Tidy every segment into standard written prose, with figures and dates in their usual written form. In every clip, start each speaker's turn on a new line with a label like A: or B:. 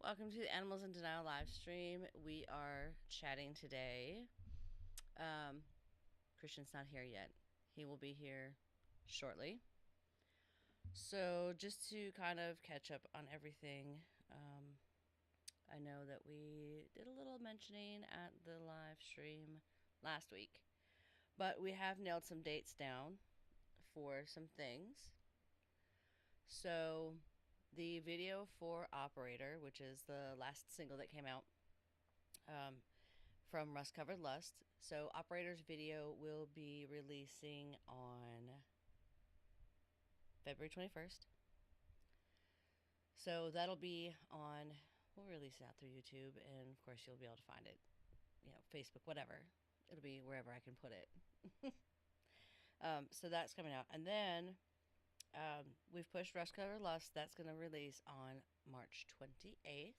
A: Welcome to the Animals in Denial live stream. We are chatting today. Um, Christian's not here yet. He will be here shortly. So, just to kind of catch up on everything, I know that we did a little mentioning at the live stream last week, but we have nailed some dates down for some things. So, the video for Operator, which is the last single that came out, um, from Rust Covered Lust. So, Operator's video will be releasing on February 21st. So, that'll be on, we'll release it out through YouTube, and of course, you'll be able to find it, Facebook, whatever. It'll be wherever I can put it. So, that's coming out. And then we've pushed Rust Covered Lust. That's going to release on March 28th.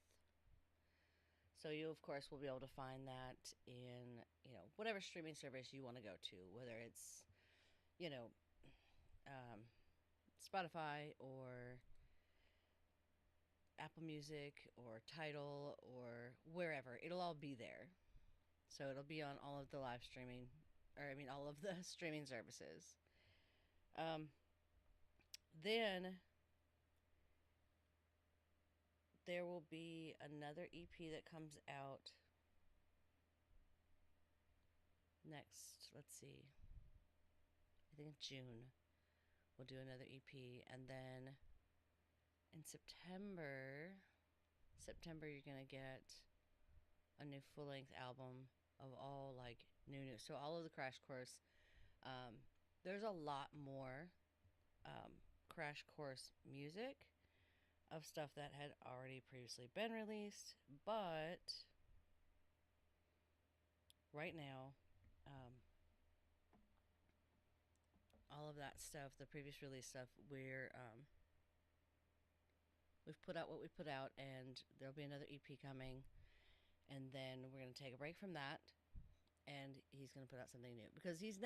A: So you, of course, will be able to find that in, whatever streaming service you want to go to, whether it's, you know, um, Spotify or Apple Music or Tidal or wherever. It'll all be there. So it'll be on all of the live streaming, all of the streaming services. Then there will be another EP that comes out next, let's see, I think June. We'll do another EP, and then in September, you're gonna get a new full-length album of all like new. So all of the Crash Course, there's a lot more Crash Course music of stuff that had already previously been released, but right now, all of that stuff, the previous release stuff, we've put out what we put out, and there'll be another EP coming, and then we're gonna take a break from that, and he's gonna put out something new because he's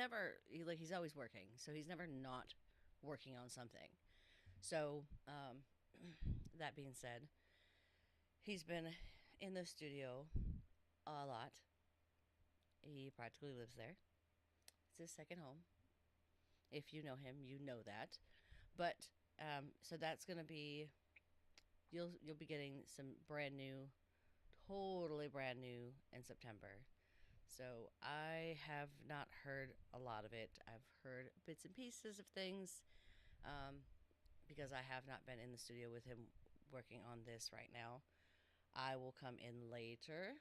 A: always working, so he's never not working on something. So, that being said, he's been in the studio a lot. He practically lives there. It's his second home. If you know him, you know that. But so that's gonna be, you'll be getting some brand new, totally brand new in September. So I have not heard a lot of it. I've heard bits and pieces of things, because I have not been in the studio with him working on this right now. I will come in later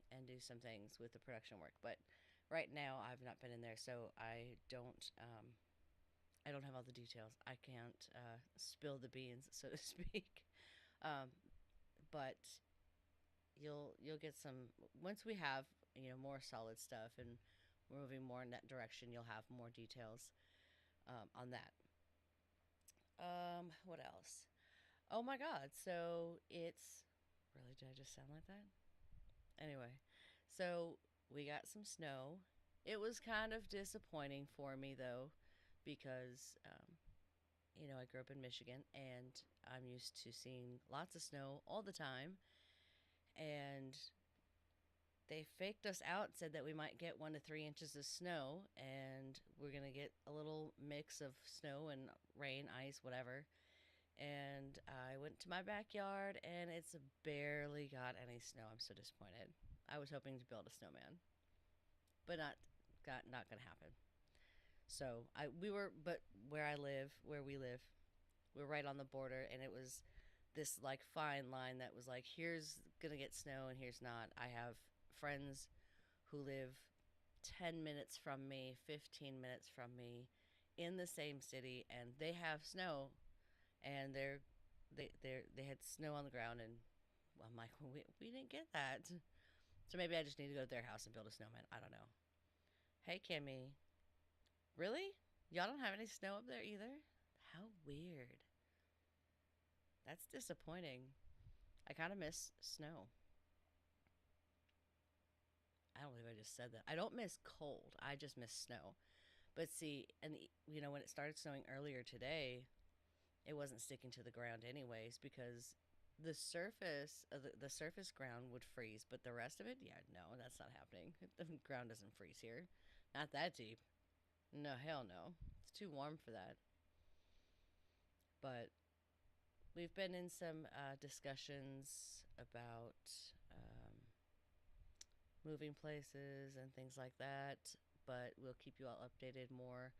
A: and do some things with the production work, but right now I've not been in there, so I don't have all the details. I can't spill the beans, so to speak. Um, but you'll get some once we have more solid stuff and we're moving more in that direction. You'll have more details on that. What else? Oh my God! So it's really, did I just sound like that? Anyway, so we got some snow. It was kind of disappointing for me though, because I grew up in Michigan and I'm used to seeing lots of snow all the time. And they faked us out, said that we might get 1 to 3 inches of snow, and we're going to get a little mix of snow and rain, ice, whatever. And I went to my backyard and it's barely got any snow. I'm so disappointed. I was hoping to build a snowman, but not going to happen. So but where we live, we're right on the border, and it was this like fine line that was like, here's gonna get snow and here's not. I have friends who live 10 minutes from me, 15 minutes from me, in the same city, and they have snow, and they had snow on the ground, and I'm like, well, we didn't get that. So maybe I just need to go to their house and build a snowman. I don't know. Hey, Kimmy. Really? Y'all don't have any snow up there either? How weird. That's disappointing. I kind of miss snow. I don't believe I just said that. I don't miss cold. I just miss snow. But see, and when it started snowing earlier today, it wasn't sticking to the ground anyways because the surface ground would freeze, but the rest of it, yeah, no, that's not happening. The ground doesn't freeze here. Not that deep. No, hell no. It's too warm for that. But we've been in some discussions about moving places and things like that. But we'll keep you all updated more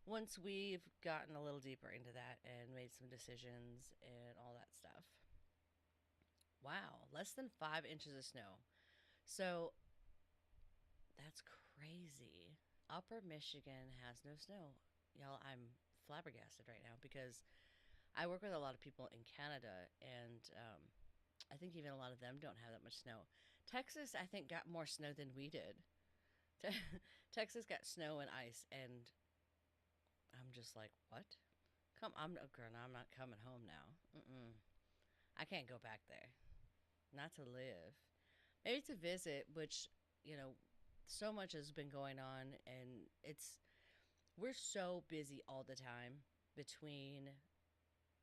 A: once we've gotten a little deeper into that and made some decisions and all that stuff. Wow, less than 5 inches of snow. So that's crazy. Upper Michigan has no snow. Y'all, I'm flabbergasted right now because I work with a lot of people in Canada, and I think even a lot of them don't have that much snow. Texas, I think, got more snow than we did. Texas got snow and ice, and I'm just like, what? Come, I'm girl. I'm not coming home now. Mm-mm. I can't go back there. Not to live. Maybe to visit, which you know, so much has been going on, and we're so busy all the time between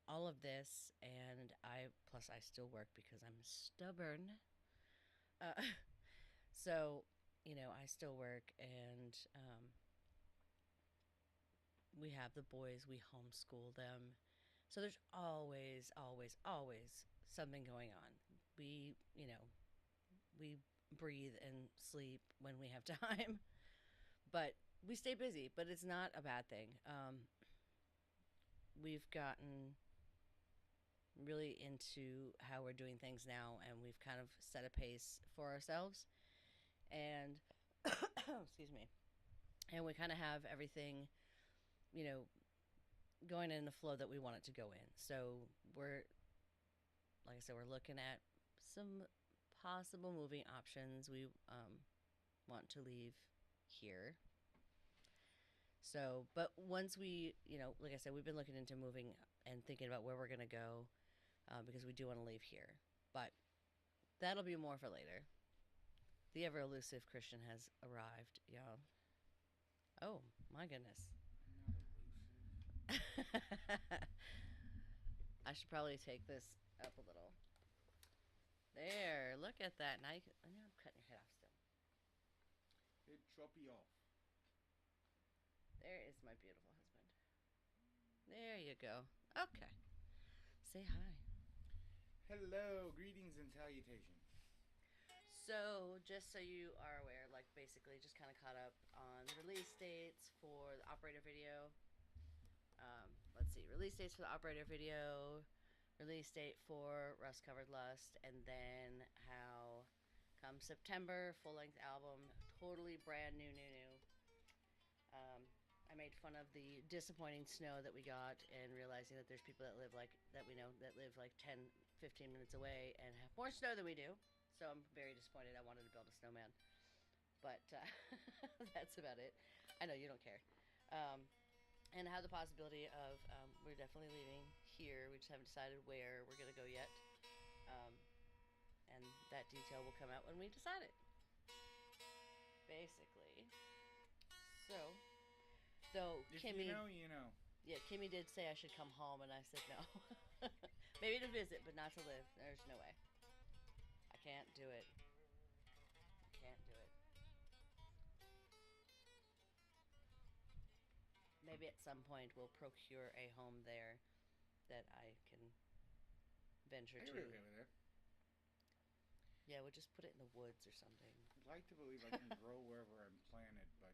A: all of this, and I plus I still work because I'm stubborn. Uh, so I still work, and we have the boys. We homeschool them, so there's always, always, always something going on. We breathe and sleep when we have time, but we stay busy. But it's not a bad thing. We've gotten really into how we're doing things now, and we've kind of set a pace for ourselves. And excuse me. And we kind of have everything, you know, going in the flow that we want it to go in. So like I said, we're looking at some possible moving options. We want to leave here. So, but once like I said, we've been looking into moving and thinking about where we're going to go because we do want to leave here. But that'll be more for later. The ever elusive Christian has arrived, y'all. Oh, my goodness. I should probably take this up a little. There, look at that. Now I'm cutting your head off still.
B: It chop you off.
A: There is my beautiful husband. There you go. Okay. Say hi.
B: Hello, greetings and salutations.
A: So, just so you are aware, like basically just kind of caught up on release dates for the operator video. Let's see, release dates for the operator video, release date for Rust Covered Lust, and then how come September, full length album, totally brand new. I made fun of the disappointing snow that we got and realizing that there's people that we know that live like 10, 15 minutes away and have more snow than we do. So I'm very disappointed. I wanted to build a snowman. But that's about it. I know you don't care. Um, and have the possibility of we're definitely leaving here. We just haven't decided where we're going to go yet. Um, and that detail will come out when we decide it. Basically. So, though
B: If
A: Kimmy,
B: you know, you know.
A: yeah, Kimmy did say I should come home, and I said no. Maybe to visit, but not to live. There's no way. I can't do it. I can't do it. Maybe at some point we'll procure a home there that I can venture
B: I
A: to.
B: could be okay with it.
A: Yeah, we'll just put it in the woods or something.
B: I'd like to believe I can grow wherever I'm planted, but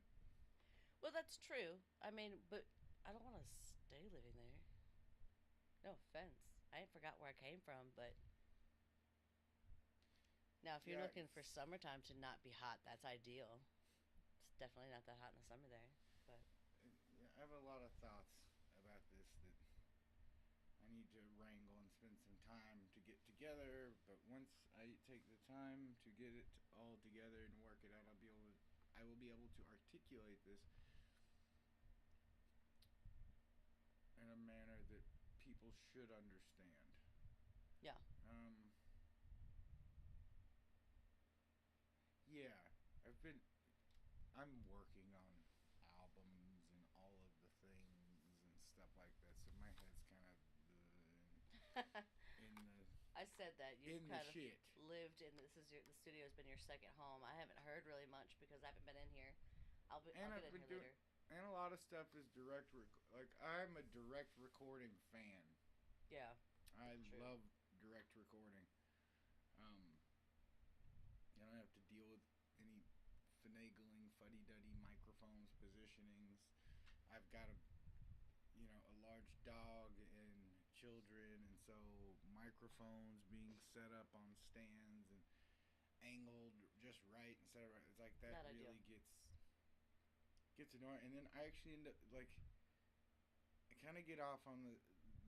A: Well, that's true. I mean, but I don't want to stay living there. No offense. I forgot where I came from, but now if you're
B: yeah,
A: looking for summertime to not be hot, that's ideal. It's definitely not that hot in the summer there, but
B: I have a lot of thoughts about this that I need to wrangle and spend some time to get together. But once I take the time to get it all together and work it out, I will be able to articulate this in a manner that people should understand.
A: yeah.
B: Um, yeah, I'm working on albums and all of the things and stuff like that, so my head's kind of in the
A: I
B: the
A: kind of
B: shit.
A: lived in the studio has been your second home. I haven't heard really much because I haven't been in here. I'll get
B: I've
A: in
B: been
A: here
B: doing,
A: later.
B: and a lot of stuff is like I'm a direct recording fan.
A: Yeah,
B: I
A: true.
B: love direct recording. Um, you don't have to deal with any finagling, fuddy-duddy microphones, positionings. I've got a large dog and children, and so microphones being set up on stands and angled just right instead of right. It's like that
A: Not ideal.
B: really gets annoying. And then I actually end up like I kind of get off on the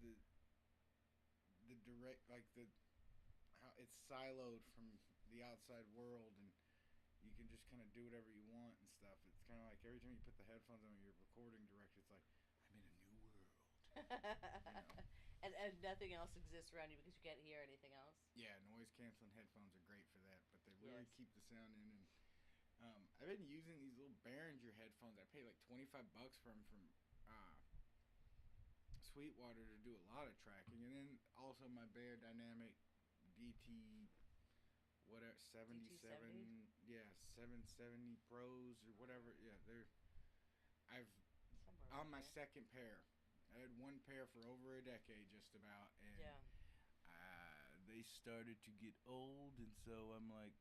B: the direct like the how it's siloed from the outside world and you can just kind of do whatever you want and stuff. It's kind of like every time you put the headphones on, you're recording direct. It's like I'm in a new world, you know.
A: And nothing else exists around you because you can't hear anything else.
B: Yeah, noise canceling headphones are great for that, but they really
A: Yes.
B: keep the sound in. And I've been using these little Behringer headphones. I paid like $25 for them from Sweetwater to do a lot of tracking, and then also my Bear Dynamic DT whatever
A: DT70?
B: 77, yeah, 770 Pros or whatever. Yeah, I've
A: Somewhere
B: on
A: around
B: my
A: there.
B: second pair. I had one pair for over a decade, just about, and
A: Yeah.
B: they started to get old, and so I'm like,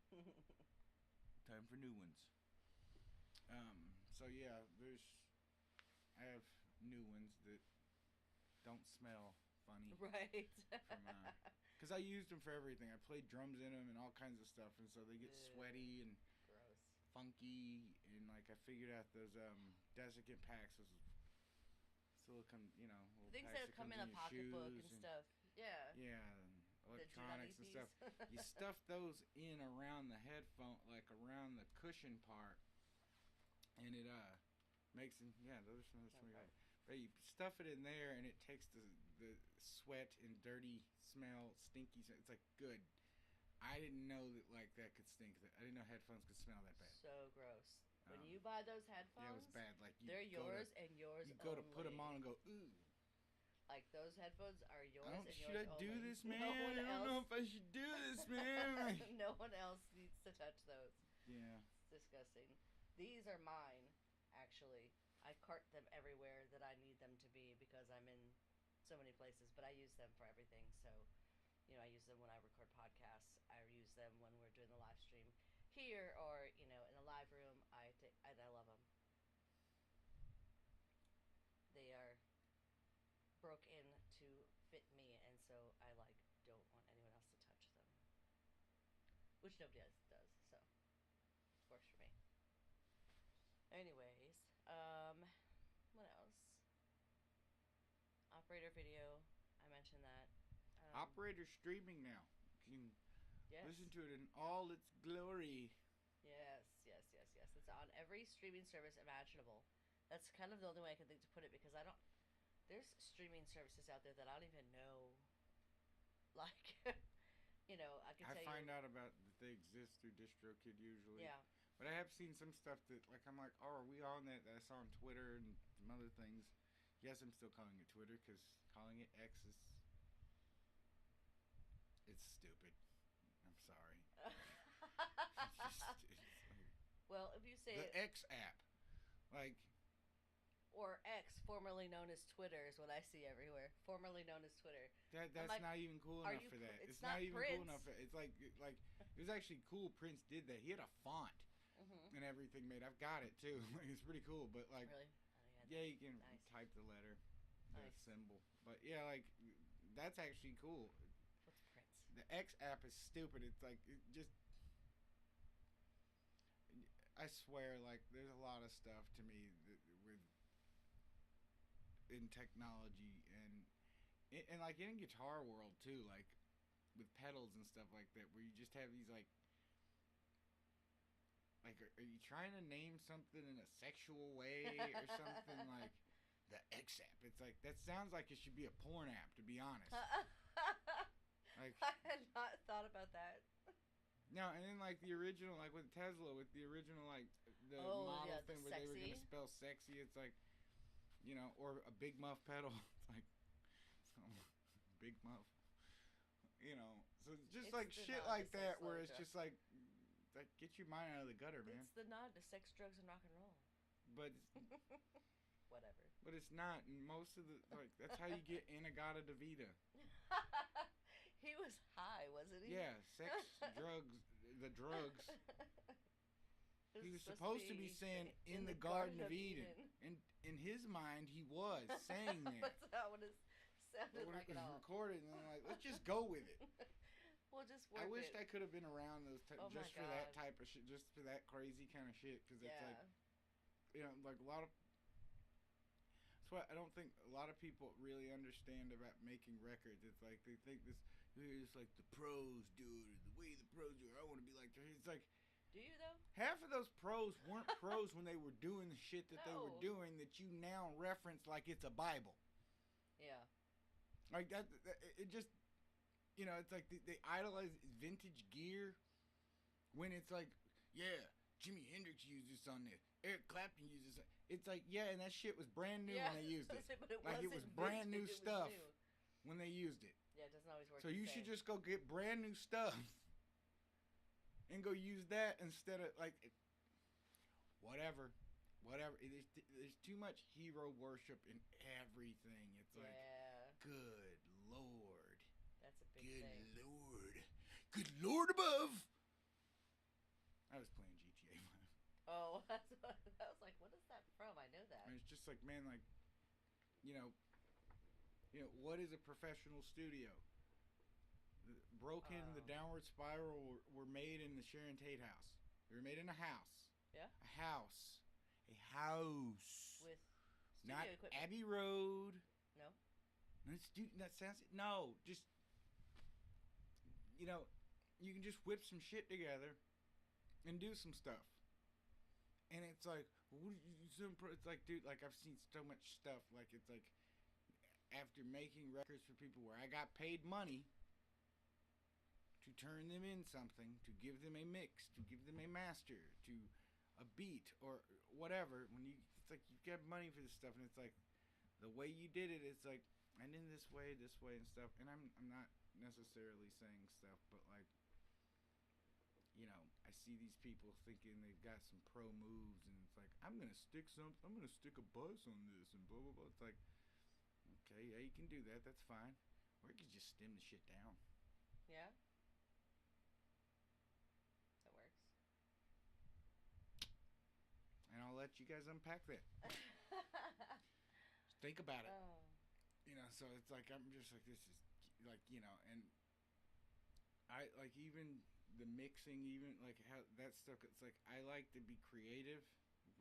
B: time for new ones. So yeah, I have new ones that don't smell funny
A: Right.
B: from because I used them for everything. I played drums in them and all kinds of stuff, and so they get sweaty and
A: Gross.
B: funky. And like I figured out those desiccant packs, those silicone, little
A: Things
B: packs
A: that
B: that
A: come
B: comes
A: in a
B: in your
A: pocketbook
B: shoes
A: and stuff. Yeah.
B: yeah, and
A: The do not eat
B: electronics and
A: these.
B: stuff. You stuff those in around the headphone, like around the cushion part, and it makes them. Yeah, those are some
A: Okay.
B: But you stuff it in there, and it takes the sweat and dirty smell, stinky. It's like good. I didn't know that like that could stink. I didn't know headphones could smell that bad.
A: So gross. When
B: Um,
A: you buy those headphones,
B: yeah, it was bad. Like
A: they're yours and yours
B: you
A: only.
B: go to put them on and go ooh.
A: Like those headphones are yours and
B: Should
A: yours
B: I do
A: only.
B: this, man?
A: No one
B: I don't
A: else.
B: know if I should do this, man.
A: No one else needs to touch those.
B: Yeah.
A: It's disgusting. These are mine, actually. I cart them everywhere that I need them to be because I'm in so many places, but I use them for everything. So, I use them when I record podcasts. I use them when we're doing the live stream here or, in a live room. And I love them. They are broke in to fit me, and so I don't want anyone else to touch them, which nobody else does. So works for me. Anyways, what else? Operator video. I mentioned that.
B: Operator streaming now. You can
A: Yes.
B: listen to it in all its glory.
A: Yes. It's on every streaming service imaginable. That's kind of the only way I can think to put it because I don't. There's streaming services out there that I don't even know. Like, I can
B: I
A: tell
B: find
A: you.
B: out about that they exist through DistroKid usually.
A: Yeah.
B: But I have seen some stuff that like I'm like, oh, are we on that I saw on Twitter and some other things. Yes, I'm still calling it Twitter because calling it X is it's stupid. I'm sorry. It's like,
A: Well, if you say
B: the
A: it,
B: X app, like
A: or X, formerly known as Twitter, is what I see everywhere. Formerly known as Twitter.
B: that's
A: like,
B: not even cool
A: are
B: enough
A: you
B: for that.
A: it's
B: It's
A: not
B: not even
A: Prince.
B: cool enough. It's like it was actually cool. Prince did that. He had a font
A: Mm-hmm.
B: and everything made. I've got it too. Like, it's pretty cool. But like,
A: Really?
B: yeah, you can
A: Nice.
B: type the letter, the
A: Nice.
B: symbol. But yeah, like that's actually cool.
A: What's Prince?
B: The X app is stupid. It's like it just. I swear, like there's a lot of stuff to me that, with in technology and like in guitar world too, like with pedals and stuff like that, where you just have these like are you trying to name something in a sexual way or something like the X app? It's like that sounds like it should be a porn app, to be honest. Like
A: I had not thought about that.
B: no, and then like the original, like with Tesla, with the original like the
A: Oh,
B: model
A: yeah, the
B: thing where they were
A: sexy.
B: gonna spell sexy. It's like, or a big muff pedal. It's like, big muff. So just It's like
A: the
B: shit
A: nod to
B: like
A: sex,
B: that where
A: love,
B: it's
A: drugs.
B: just like get your mind out of the gutter, man.
A: It's the nod to sex, drugs, and rock and roll.
B: But
A: Whatever.
B: but it's not. And most of the like that's how you get Inagata Davida.
A: He was high, wasn't he?
B: Yeah, sex, drugs, the drugs.
A: It
B: He was
A: supposed
B: supposed to be saying in the Garden of Eden. And in his mind, he was saying that.
A: That's not what it
B: But
A: sounded
B: when
A: like
B: it
A: at
B: was
A: all.
B: recorded, and I'm like, let's just go with it.
A: We'll just work
B: I wished
A: it.
B: I could have been around those
A: Oh my
B: just for that
A: God.
B: type of shit, just for that crazy kind of shit. Because it's
A: Yeah.
B: like, you know, like a lot of. That's why I don't think a lot of people really understand about making records. It's like they think this, it's like the pros do it, or the way the pros do it. I want to be like that. It's like
A: Do you though?
B: half of those pros weren't pros when they were doing the shit that they were
A: No.
B: doing that you now reference like it's a Bible.
A: Yeah.
B: Like that it just, you know, it's like they idolize vintage gear when it's like, yeah, Jimi Hendrix used this on this, Eric Clapton used this. It's like, yeah, and that shit was brand new
A: Yeah.
B: when they used it.
A: But it
B: Like it was
A: wasn't
B: brand
A: vintage,
B: new
A: it was
B: stuff
A: new.
B: when they used it.
A: Yeah, it doesn't always work.
B: So
A: the
B: you
A: same.
B: should just go get brand new stuff and go use that instead of like whatever. There's too much hero worship in everything. It's like,
A: Yeah,
B: good Lord.
A: that's a big
B: Good
A: thing.
B: Lord. Good Lord above. I was playing GTA 5.
A: Oh, that's what, I was like, what is that from? I know that.
B: And it's just like, man, like, you know, what is a professional studio? Broken, the Downward Spiral were made in the Sharon Tate house. They were made in a house.
A: Yeah.
B: A house. A house.
A: With studio
B: Not
A: equipment.
B: Abbey Road.
A: No.
B: That sounds. No, just, you know, you can just whip some shit together and do some stuff. And it's like, it's like, dude, like I've seen so much stuff. Like it's like, after making records for people where I got paid money to turn them in something, to give them a mix, to give them a master, to a beat or whatever. When you, it's like you get money for this stuff, and it's like the way you did it. It's like, and in this way, and stuff. And I'm not necessarily saying stuff, but like, you know, I see these people thinking they've got some pro moves, and it's like, I'm gonna stick a buzz on this, and blah blah blah. It's like, okay, yeah, you can do that. That's fine. Or you can just stem the shit down.
A: Yeah. That works.
B: And I'll let you guys unpack that. Think about it.
A: Oh.
B: You know, so it's like, I'm just like, this is like, you know, and I like even the mixing, even like how that stuff. It's like I like to be creative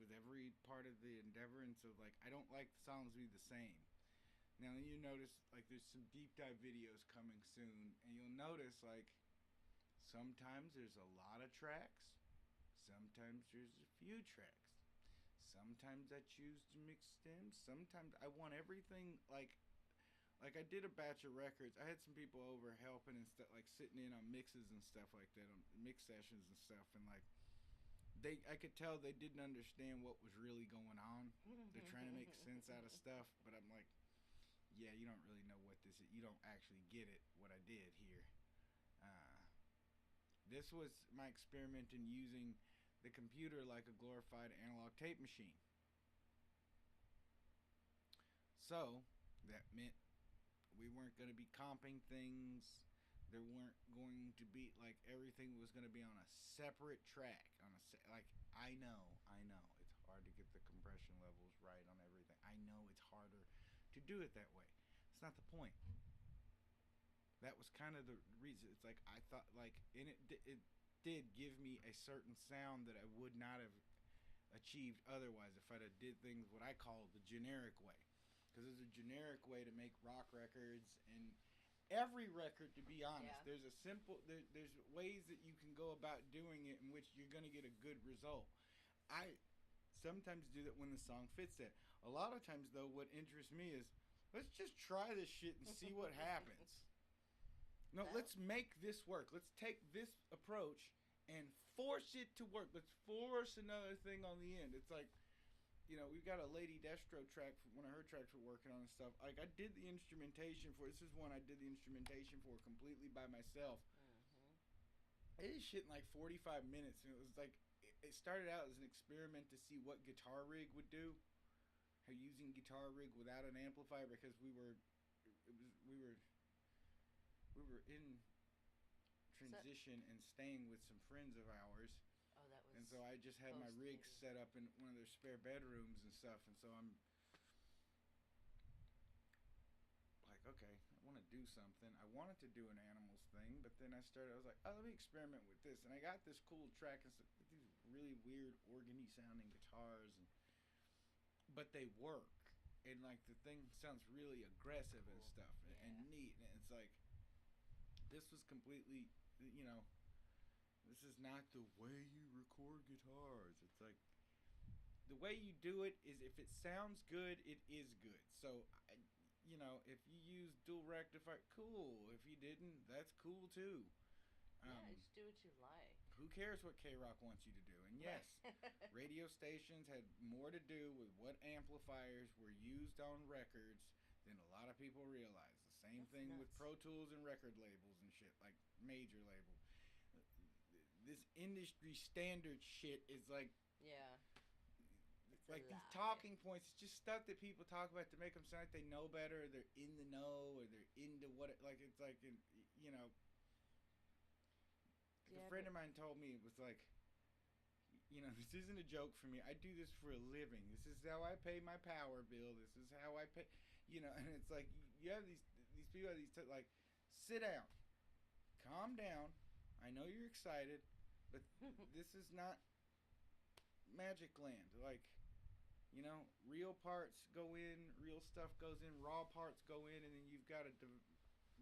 B: with every part of the endeavor, and so like I don't like the songs to be the same. Now you notice like there's some deep dive videos coming soon, and you'll notice like sometimes there's a lot of tracks, sometimes there's a few tracks, sometimes I choose to mix stems, sometimes I want everything like I did a batch of records. I had some people over helping and stuff, like sitting in on mixes and stuff like that, on mix sessions and stuff, and like I could tell they didn't understand what was really going on. They're trying to make sense out of stuff, but I'm like, yeah, you don't really know what this is. You don't actually get it, what I did here. This was my experiment in using the computer like a glorified analog tape machine. So, that meant we weren't going to be comping things. There weren't going to be, like, everything was going to be on a separate track. Like, I know, it's hard to get the compression levels right on everything. I know it's harder to do it that way. It's not the point. That was kind of the reason. It's like I thought, like, and it did give me a certain sound that I would not have achieved otherwise if I'd have did things what I call the generic way. Because there's a generic way to make rock records, and every record, to be honest, there's a simple, there's ways that you can go about doing it in which you're going to get a good result. I sometimes do that when the song fits that. A lot of times, though, what interests me is, let's just try this shit and see what happens. No, let's make this work. Let's take this approach and force it to work. Let's force another thing on the end. It's like, you know, we've got a Lady Destro track, one of her tracks we're working on and stuff. Like, I did the instrumentation for, this is one I did the instrumentation for completely by myself. I did shit in like 45 minutes, and it was like it started out as an experiment to see what guitar rig would do. How using guitar rig without an amplifier, because we were in
A: So,
B: transition and staying with some friends of ours,
A: oh, that was
B: and so I just had my
A: post
B: rig
A: maybe.
B: set up in one of their spare bedrooms and stuff, and so I'm like, okay, I want to do something. I wanted to do an animals thing, but then I was like, oh, let me experiment with this, and I got this cool track and stuff, these really weird organy sounding guitars, but they work, and like the thing sounds really aggressive and
A: Cool.
B: stuff, and
A: Yeah.
B: neat, and it's like this was completely, you know, this is not the way you record guitars. It's like the way you do it is if it sounds good, it is good. So, you know, if you use dual rectifier, cool. If you didn't, that's cool too.
A: Yeah,
B: Um,
A: just do what you like.
B: who cares what K Rock wants you to do? And yes,
A: Right.
B: radio stations had more to do with what amplifiers were used on records than a lot of people realize. The same
A: That's
B: thing with
A: nuts.
B: Pro Tools and record labels and shit, like major label. This industry standard shit is
A: Yeah, it's a
B: like these
A: lie.
B: talking points. It's just stuff that people talk about to make them sound like they know better, or they're in the know, or they're into what it like. It's like, you know, like a
A: Yeah,
B: friend
A: but
B: of mine told me, it was like, you know, this isn't a joke for me. I do this for a living. This is how I pay my power bill. This is how I pay, you know. And it's like you have these people have like, sit down, calm down. I know you're excited, but this is not Magic Land. Like, you know, real parts go in, real stuff goes in, raw parts go in, and then you've got to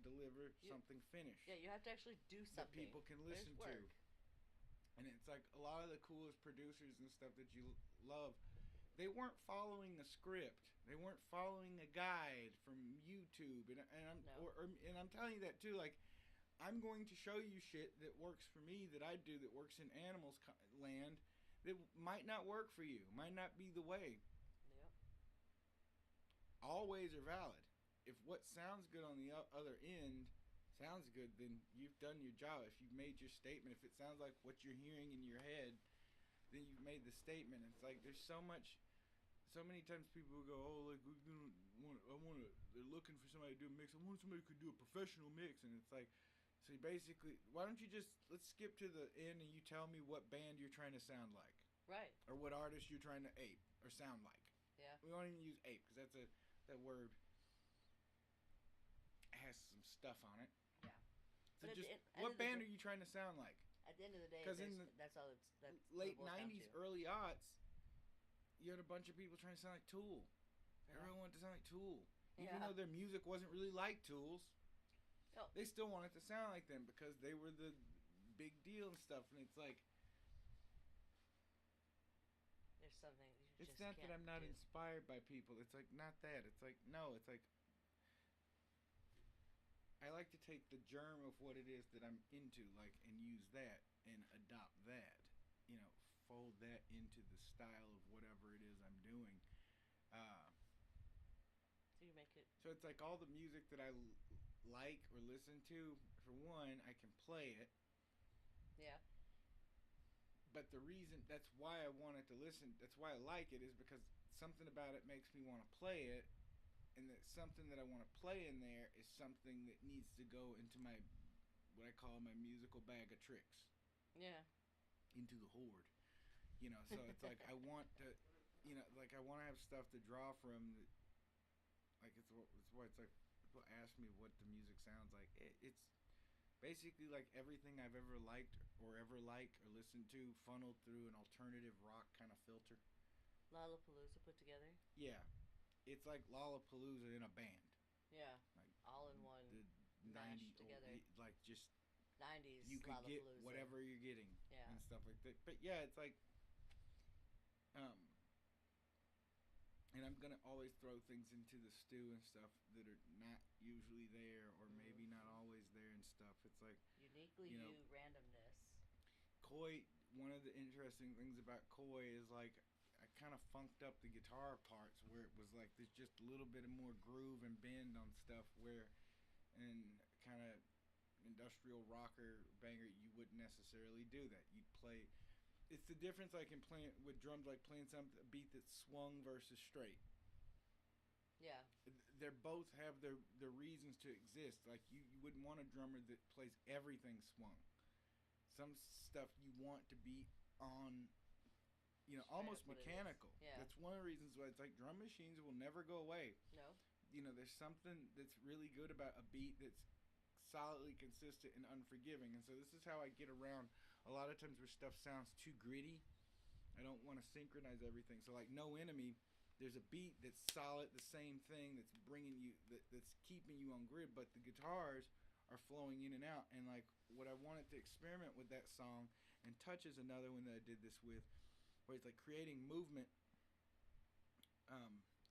B: deliver
A: you,
B: something finished
A: yeah, you have to actually do
B: that
A: something.
B: people can
A: There's
B: listen to.
A: work.
B: And it's like a lot of the coolest producers and stuff that you love, they weren't following a script. They weren't following a guide from YouTube.
A: No.
B: And I'm telling you that too. Like, I'm going to show you shit that works for me, that I do, that works in animals land, that might not work for you, might not be the way.
A: Yep.
B: All ways are valid. If what sounds good on the other end sounds good, then you've done your job. If you've made your statement, if it sounds like what you're hearing in your head, then you've made the statement. It's like there's so much, so many times people will go, oh, like I want to. They're looking for somebody to do a mix. I want somebody who could do a professional mix, and it's like, so basically, why don't you just let's skip to the end and you tell me what band you're trying to sound like,
A: Right.
B: or what artist you're trying to ape or sound like.
A: Yeah.
B: We don't even use ape because that word has some stuff on it.
A: Yeah.
B: So
A: But
B: just
A: end
B: what
A: of the
B: band
A: day,
B: are you trying to sound like?
A: at the end of the day,
B: Because in the
A: that's all. That's what it
B: late
A: boils down to.
B: '90s, early aughts, you had a bunch of people trying to sound like Tool.
A: Yeah.
B: Everyone wanted to sound like Tool, even
A: Yeah.
B: though their music wasn't really like Tool's.
A: Oh,
B: They still wanted to sound like them because they were the big deal and stuff. And it's like,
A: there's something you
B: it's
A: just
B: not that
A: can't
B: I'm not
A: do.
B: inspired by people. It's like not that. It's like no. It's like I like to take the germ of what it is that I'm into, like, and use that and adopt that. You know, fold that into the style of whatever it is I'm doing. Uh,
A: So you make it.
B: so it's like all the music that I like or listen to. For one, I can play it,
A: Yeah.
B: but the reason that's why I wanted to listen, that's why I like it, is because something about it makes me want to play it, and that something that I want to play in there is something that needs to go into my what I call my musical bag of tricks,
A: Yeah.
B: into the horde. You know, so it's like I want to, you know, like I want to have stuff to draw from. That, like it's why it's like people ask me what the music sounds like. It's basically like everything I've ever liked or ever like or listened to funneled through an alternative rock kind of filter.
A: Lollapalooza put together.
B: Yeah, it's like Lollapalooza in a band.
A: Yeah.
B: Like
A: All in one.
B: the
A: Mashed
B: 90s,
A: together.
B: like just
A: 90s
B: you could get
A: Lollapalooza.
B: whatever you're getting
A: Yeah.
B: and stuff like that. But yeah, it's like, and I'm gonna always throw things into the stew and stuff that are not usually there or maybe not always there and stuff. It's like,
A: Uniquely
B: you know,
A: randomness.
B: Koi. One of the interesting things about Koi is like I kind of funked up the guitar parts where it was like there's just a little bit of more groove and bend on stuff where, and kind of industrial rocker banger, you wouldn't necessarily do that. You'd play. It's the difference like in playing with drums, like playing some a beat that's swung versus straight.
A: Yeah.
B: They both have their reasons to exist. Like you wouldn't want a drummer that plays everything swung. Some stuff you want to be on,
A: Straight up
B: almost
A: what it is.
B: mechanical.
A: Yeah.
B: That's one of the reasons why it's like drum machines will never go away.
A: No.
B: There's something that's really good about a beat that's solidly consistent and unforgiving. And so this is how I get around a lot of times where stuff sounds too gritty. I don't want to synchronize everything. So like No Enemy, there's a beat that's solid, the same thing that's bringing you that's keeping you on grid, but the guitars are flowing in and out. And like what I wanted to experiment with that song, and Touch is another one that I did this with, where it's like creating movement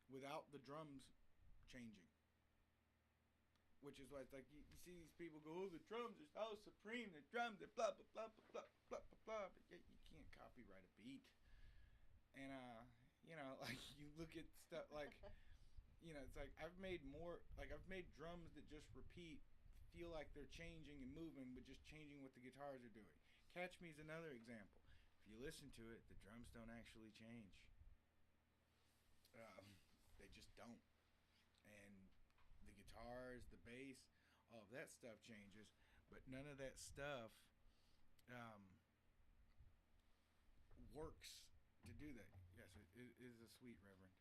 B: without the drums changing. Which is why it's like you see these people go, oh, the drums are so supreme, the drums are blah blah blah blah blah blah blah blah, but yet you can't copyright a beat. And like you look at stuff like, it's like I've made drums that just repeat, feel like they're changing and moving, but just changing what the guitars are doing. Catch Me is another example. If you listen to it, the drums don't actually change. They just don't. And the guitars, the bass, all of that stuff changes, but none of that stuff works to do that. Yes, it is a sweet reverend.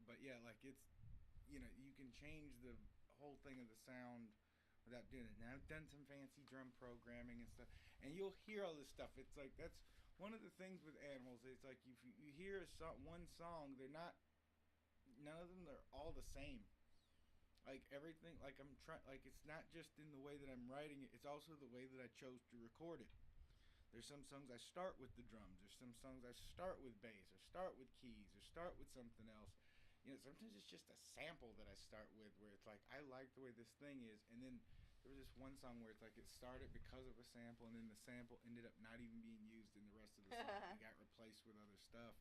B: But yeah, like it's, you can change the whole thing of the sound without doing it. Now I've done some fancy drum programming and stuff, and you'll hear all this stuff. It's like that's one of the things with Animals. It's like if you hear one song, they're not. None of them are all the same. Like everything, like I'm trying, like it's not just in the way that I'm writing it. It's also the way that I chose to record it. There's some songs I start with the drums. There's some songs I start with bass, or start with keys, or start with something else. Sometimes it's just a sample that I start with, where it's like I like the way this thing is, and then there was this one song where it's like it started because of a sample, and then the sample ended up not even being used in the rest of the song. It got replaced with other stuff.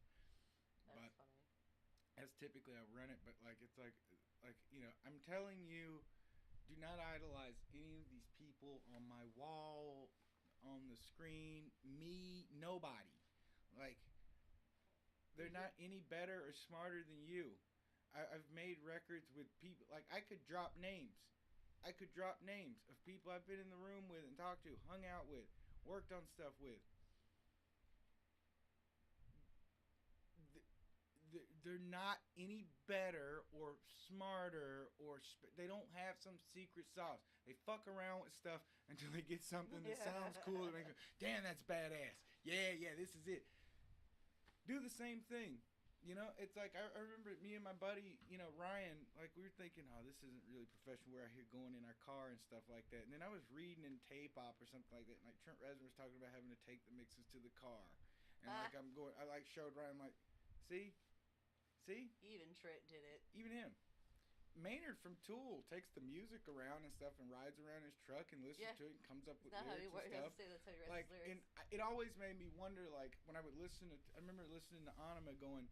A: That's funny.
B: That's typically how I run it, but like it's like I'm telling you, do not idolize any of these people on my wall, on the screen, me, nobody. Like they're not any better or smarter than you. I've made records with people, like I could drop names. I could drop names of people I've been in the room with and talked to, hung out with, worked on stuff with. They're not any better or smarter they don't have some secret sauce. They fuck around with stuff until they get something that sounds cool and they go, damn, that's badass. Yeah, this is it. Do the same thing. It's like I remember me and my buddy, Ryan, like we were thinking, oh, this isn't really professional. We're out here going in our car and stuff like that. And then I was reading in Tape-Op or something like that, and like Trent Reznor was talking about having to take the mixes to the car. And like I like showed Ryan, I'm like, see?
A: Even Trent did it.
B: Even him. Maynard from Tool takes the music around and stuff and rides around his truck and listens to it and comes up with lyrics and stuff.
A: That's how he writes
B: like,
A: his lyrics.
B: And it always made me wonder, like, when I would listen to, I remember listening to Anima going,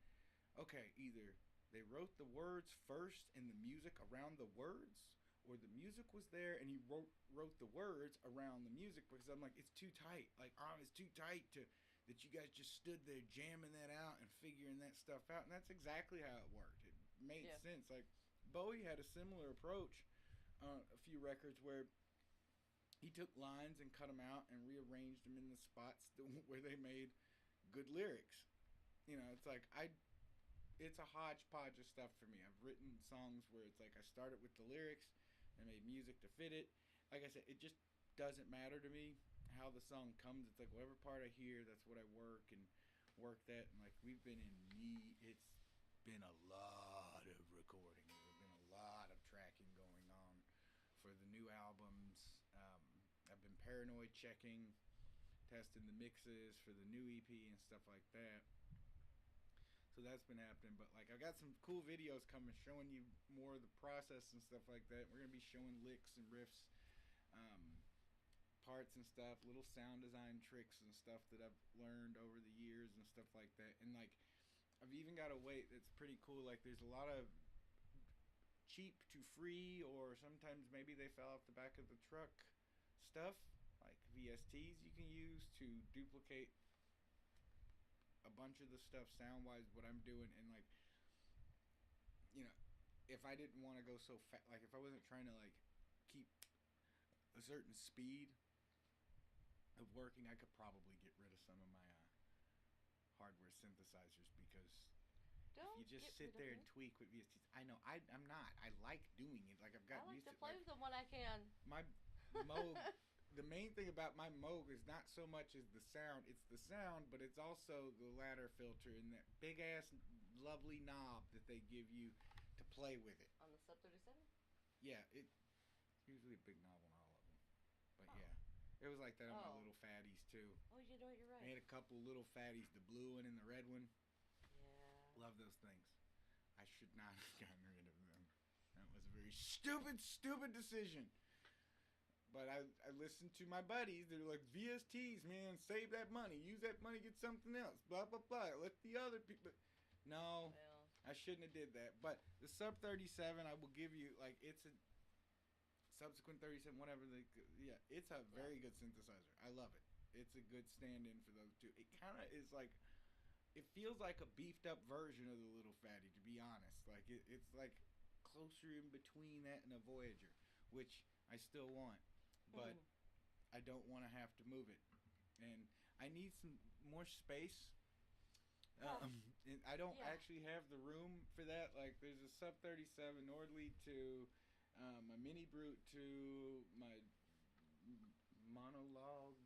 B: okay, either they wrote the words first and the music around the words, or the music was there and he wrote the words around the music, because I'm like, it's too tight. Like, it's too tight that you guys just stood there jamming that out and figuring that stuff out. And that's exactly how it worked. It made sense. Like, Bowie had a similar approach on a few records where he took lines and cut them out and rearranged them in the spots where they made good lyrics. It's like it's a hodgepodge of stuff for me. I've written songs where it's like I started with the lyrics and made music to fit it. Like I said, it just doesn't matter to me how the song comes. It's like whatever part I hear, that's what I work that. And like we've been it's been a lot of recording. There's been a lot of tracking going on for the new albums. I've been paranoid checking, testing the mixes for the new EP and stuff like that. So that's been happening. But like I got some cool videos coming showing you more of the process and stuff like that. We're gonna be showing licks and riffs, parts and stuff, little sound design tricks and stuff that I've learned over the years and stuff like that. And like I've even got a weight that's pretty cool. Like there's a lot of cheap to free, or sometimes maybe they fell off the back of the truck stuff, like VSTs you can use to duplicate a bunch of the stuff sound wise, what I'm doing, and like, you know, if I didn't want to go so fast, like if I wasn't trying to like keep a certain speed of working, I could probably get rid of some of my hardware synthesizers, because
A: Don't
B: if you just
A: get
B: sit
A: rid
B: there
A: of
B: and
A: it.
B: tweak with VSTs, I know I'm not. I like doing it. Like I've
A: I
B: gotten
A: like
B: used
A: to
B: to it.
A: play
B: Like
A: with them when I can.
B: my Moog, the main thing about my Moog is not so much as the sound. It's the sound, but it's also the ladder filter and that big ass lovely knob that they give you to play with it.
A: On the Sub 37?
B: Yeah, it's usually a big knob on all of them. But
A: Oh.
B: yeah, it was like that on my
A: Oh.
B: little fatties too.
A: Oh, you know what? You're
B: I
A: right.
B: had a couple little fatties, the blue one and the red one.
A: Yeah.
B: Love those things. I should not have gotten rid of them. That was a very stupid decision. But I listened to my buddies. They're like, VSTs, man, save that money. Use that money, get something else. Blah, blah, blah. Let the other people. No,
A: Well,
B: I shouldn't have did that. But the Sub 37, I will give you, like, it's a subsequent 37, whatever. Yeah, it's a very good synthesizer. I love it. It's a good stand-in for those two. It kind of is like, it feels like a beefed up version of the Little Fatty, to be honest. Like, it's like closer in between that and a Voyager, which I still want. But I don't want to have to move it, and I need some more space. And I don't actually have the room for that. Like, there's a Sub 37 Nordly to my Mini Brute to my Monologue,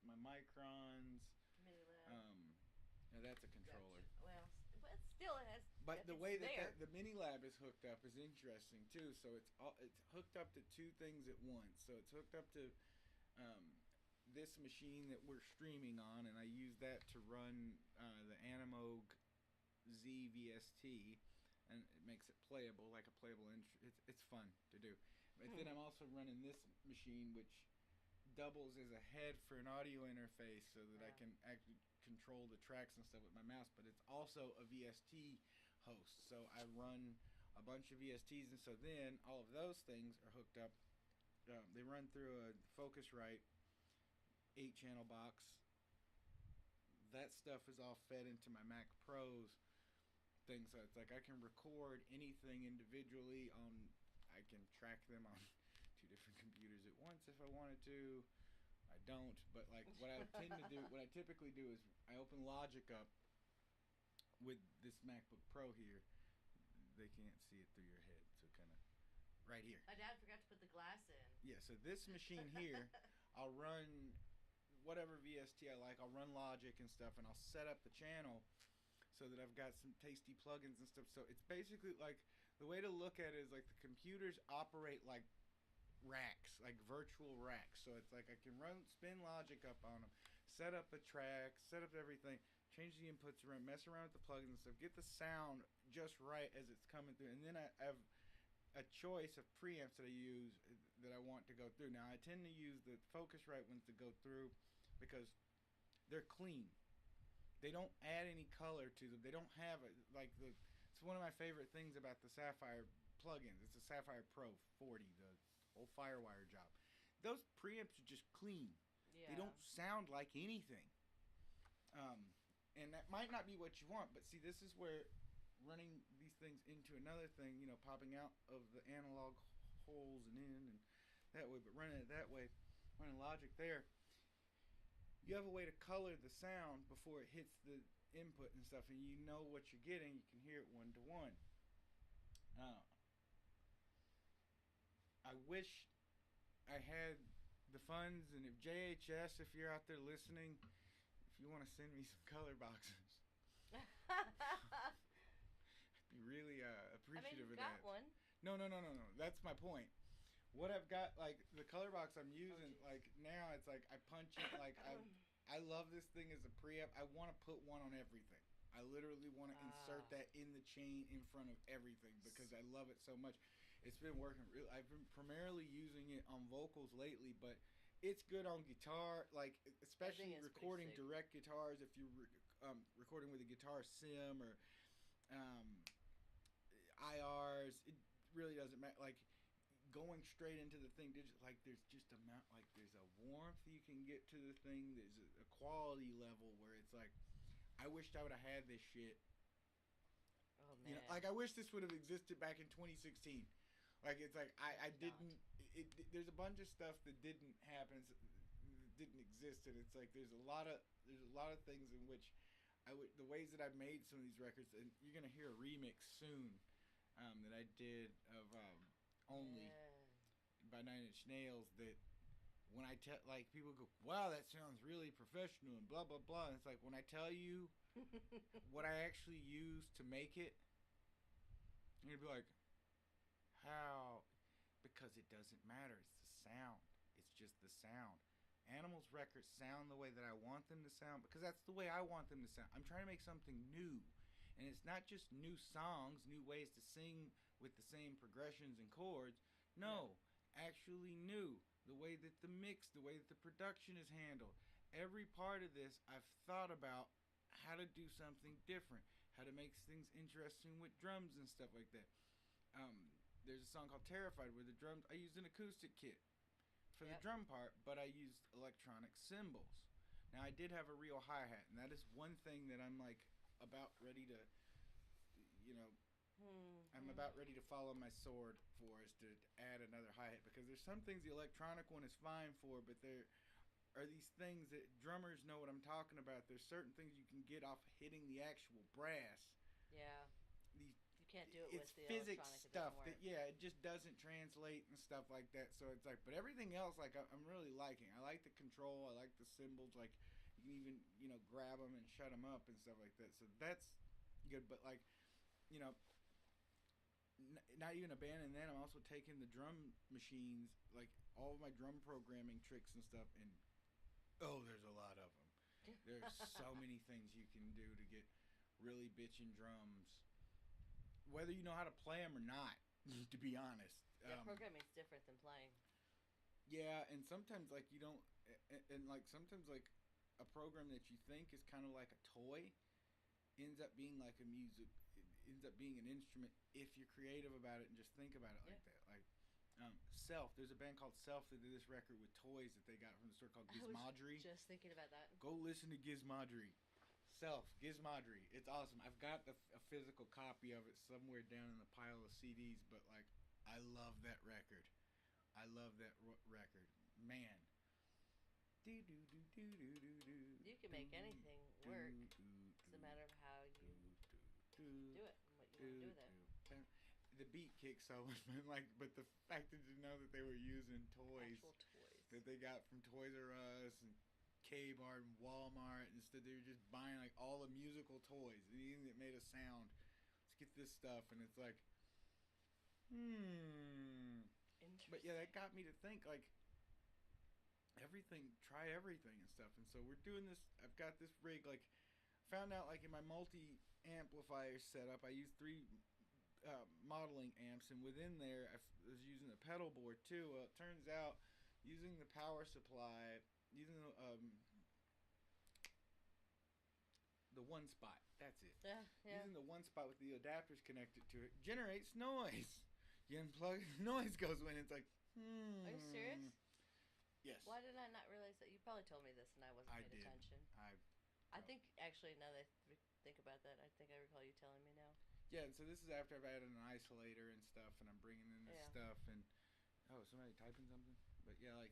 B: my Microns.
A: Mini Lab.
B: Now that's a controller.
A: Well, but still, it has.
B: But the way that,
A: there.
B: the Mini Lab is hooked up is interesting too. So it's hooked up to two things at once. So it's hooked up to this machine that we're streaming on, and I use that to run the Animoog ZVST, and it makes it playable, like a playable. It's fun to do. But then I'm also running this machine, which doubles as a head for an audio interface, so that I can actually control the tracks and stuff with my mouse. But it's also a VST host, so I run a bunch of VSTs, and so then all of those things are hooked up. They run through a Focusrite 8-channel box. That stuff is all fed into my Mac Pro's thing, so it's like I can record anything individually on. I can track them on two different computers at once if I wanted to. I don't, but like what I tend to do, what I typically do is I open Logic up with this MacBook Pro here. They can't see it through your head, so kind of right here.
A: My dad forgot to put the glass in.
B: Yeah, so this machine here, I'll run whatever VST I like. I'll run Logic and stuff, and I'll set up the channel so that I've got some tasty plugins and stuff. So it's basically like, the way to look at it is like the computers operate like racks, like virtual racks. So it's like I can spin Logic up on them, set up a track, set up everything, change the inputs around, mess around with the plugins and stuff, get the sound just right as it's coming through. And then I have a choice of preamps that I use that I want to go through. Now I tend to use the Focusrite ones to go through because they're clean. They don't add any color to them. They don't have it like the. It's one of my favorite things about the Sapphire plugins. It's a Sapphire Pro 40, the old Firewire job. Those preamps are just clean.
A: Yeah.
B: They don't sound like anything. And that might not be what you want, but see, this is where running these things into another thing, you know, popping out of the analog holes and in and that way, but running it that way, running Logic there, you have a way to color the sound before it hits the input and stuff, and you know what you're getting. You can hear it one to one. I wish I had the funds, and if JHS, if you're out there listening, if you want to send me some color boxes, I'd be really appreciative
A: you've
B: of
A: got
B: that.
A: one.
B: No. That's my point. What I've got, like the color box I'm using, like now it's like I punch it, like I love this thing as a preamp. I want to put one on everything. I literally want to insert that in the chain in front of everything because I love it so much. It's been working. I've been primarily using it on vocals lately, but it's good on guitar, like especially recording direct guitars. If you're recording with a guitar sim or IRs, really doesn't matter. Like going straight into the thing, like there's just amount, like there's a warmth you can get to the thing. There's a quality level where it's like, I wished I would have had this shit.
A: Oh
B: You know,
A: man.
B: like I wish this would have existed back in 2016. Like it's like
A: It
B: I
A: did not.
B: didn't. There's a bunch of stuff that didn't happen, didn't exist, and it's like there's a lot of things in which the ways that I've made some of these records, and you're gonna hear a remix soon that I did of Only
A: Yeah.
B: by Nine Inch Nails. That when I tell, like, people go, wow, that sounds really professional and blah blah blah, and it's like when I tell you what I actually used to make it, you're gonna be like, how? Because it doesn't matter. It's the sound. It's just the sound. Animals records sound the way that I want them to sound because that's the way I want them to sound. I'm trying to make something new. And it's not just new songs, new ways to sing with the same progressions and chords.
A: Yeah.
B: No, actually new. The way that the mix, the way that the production is handled. Every part of this, I've thought about how to do something different, how to make things interesting with drums and stuff like that. There's a song called Terrified where the drums, I used an acoustic kit for the
A: Yep.
B: drum part, but I used electronic cymbals. Now I did have a real hi-hat, and that is one thing that I'm like about ready to, you know, I'm
A: Mm-hmm.
B: about ready to follow my sword for, is to add another hi-hat, because there's some things the electronic one is fine for, but there are these things that drummers know what I'm talking about. There's certain things you can get off hitting the actual brass.
A: Yeah.
B: These
A: You can't do it
B: It's
A: with the
B: physics
A: electronic. It
B: stuff
A: doesn't work.
B: that, yeah, it just doesn't translate and stuff like that. So it's like, but everything else, like I'm really liking. I like the control. I like the cymbals. Like you can even, grab them and shut them up and stuff like that. So that's good. But like, you know, not even abandoning that. I'm also taking the drum machines, like all of my drum programming tricks and stuff, and oh, there's a lot of them. There's so many things you can do to get really bitchin' drums, whether you know how to play them or not. To be honest,
A: Yeah, programming's different than playing.
B: yeah, and sometimes like you don't, and like sometimes like a program that you think is kind of like a toy ends up being like a music. It ends up being an instrument if you're creative about it and just think about it
A: Yeah.
B: like that. Like Self, there's a band called Self that did this record with toys that they got from the store called
A: I was
B: Gizmodry.
A: just thinking about that.
B: Go listen to Gizmodry. Self, Gizmodry. It's awesome. I've got a physical copy of it somewhere down in the pile of CDs, but like, I love that record. I love that record. Man. Do do do do do do do.
A: You can make anything work. It's a matter of how you do it and what you want to do with it.
B: The beat kicks so much, man. Like, but the fact that you know that they were using toys
A: Actual toys.
B: that they got from Toys R Us and Kmart and Walmart. Instead, they were just buying like all the musical toys, anything that made a sound. Let's get this stuff, and it's like,
A: Interesting.
B: But yeah, that got me to think like everything, try everything and stuff. And so we're doing this. I've got this rig. Like, found out like in my multi amplifier setup, I use three modeling amps, and within there, I was using a pedal board too. Well, it turns out using the power supply, using the one spot. That's it.
A: Yeah, yeah.
B: Using the one spot with the adapters connected to it generates noise. You unplug, noise goes in. It's like,
A: Are you serious?
B: Yes.
A: Why did I not realize that? You probably told me this and I wasn't
B: I
A: paying
B: did.
A: attention. I think actually now that I think about that, I think I recall you telling me now.
B: Yeah, and so this is after I've added an isolator and stuff, and I'm bringing in this
A: Yeah.
B: stuff, and somebody typing something. But yeah, like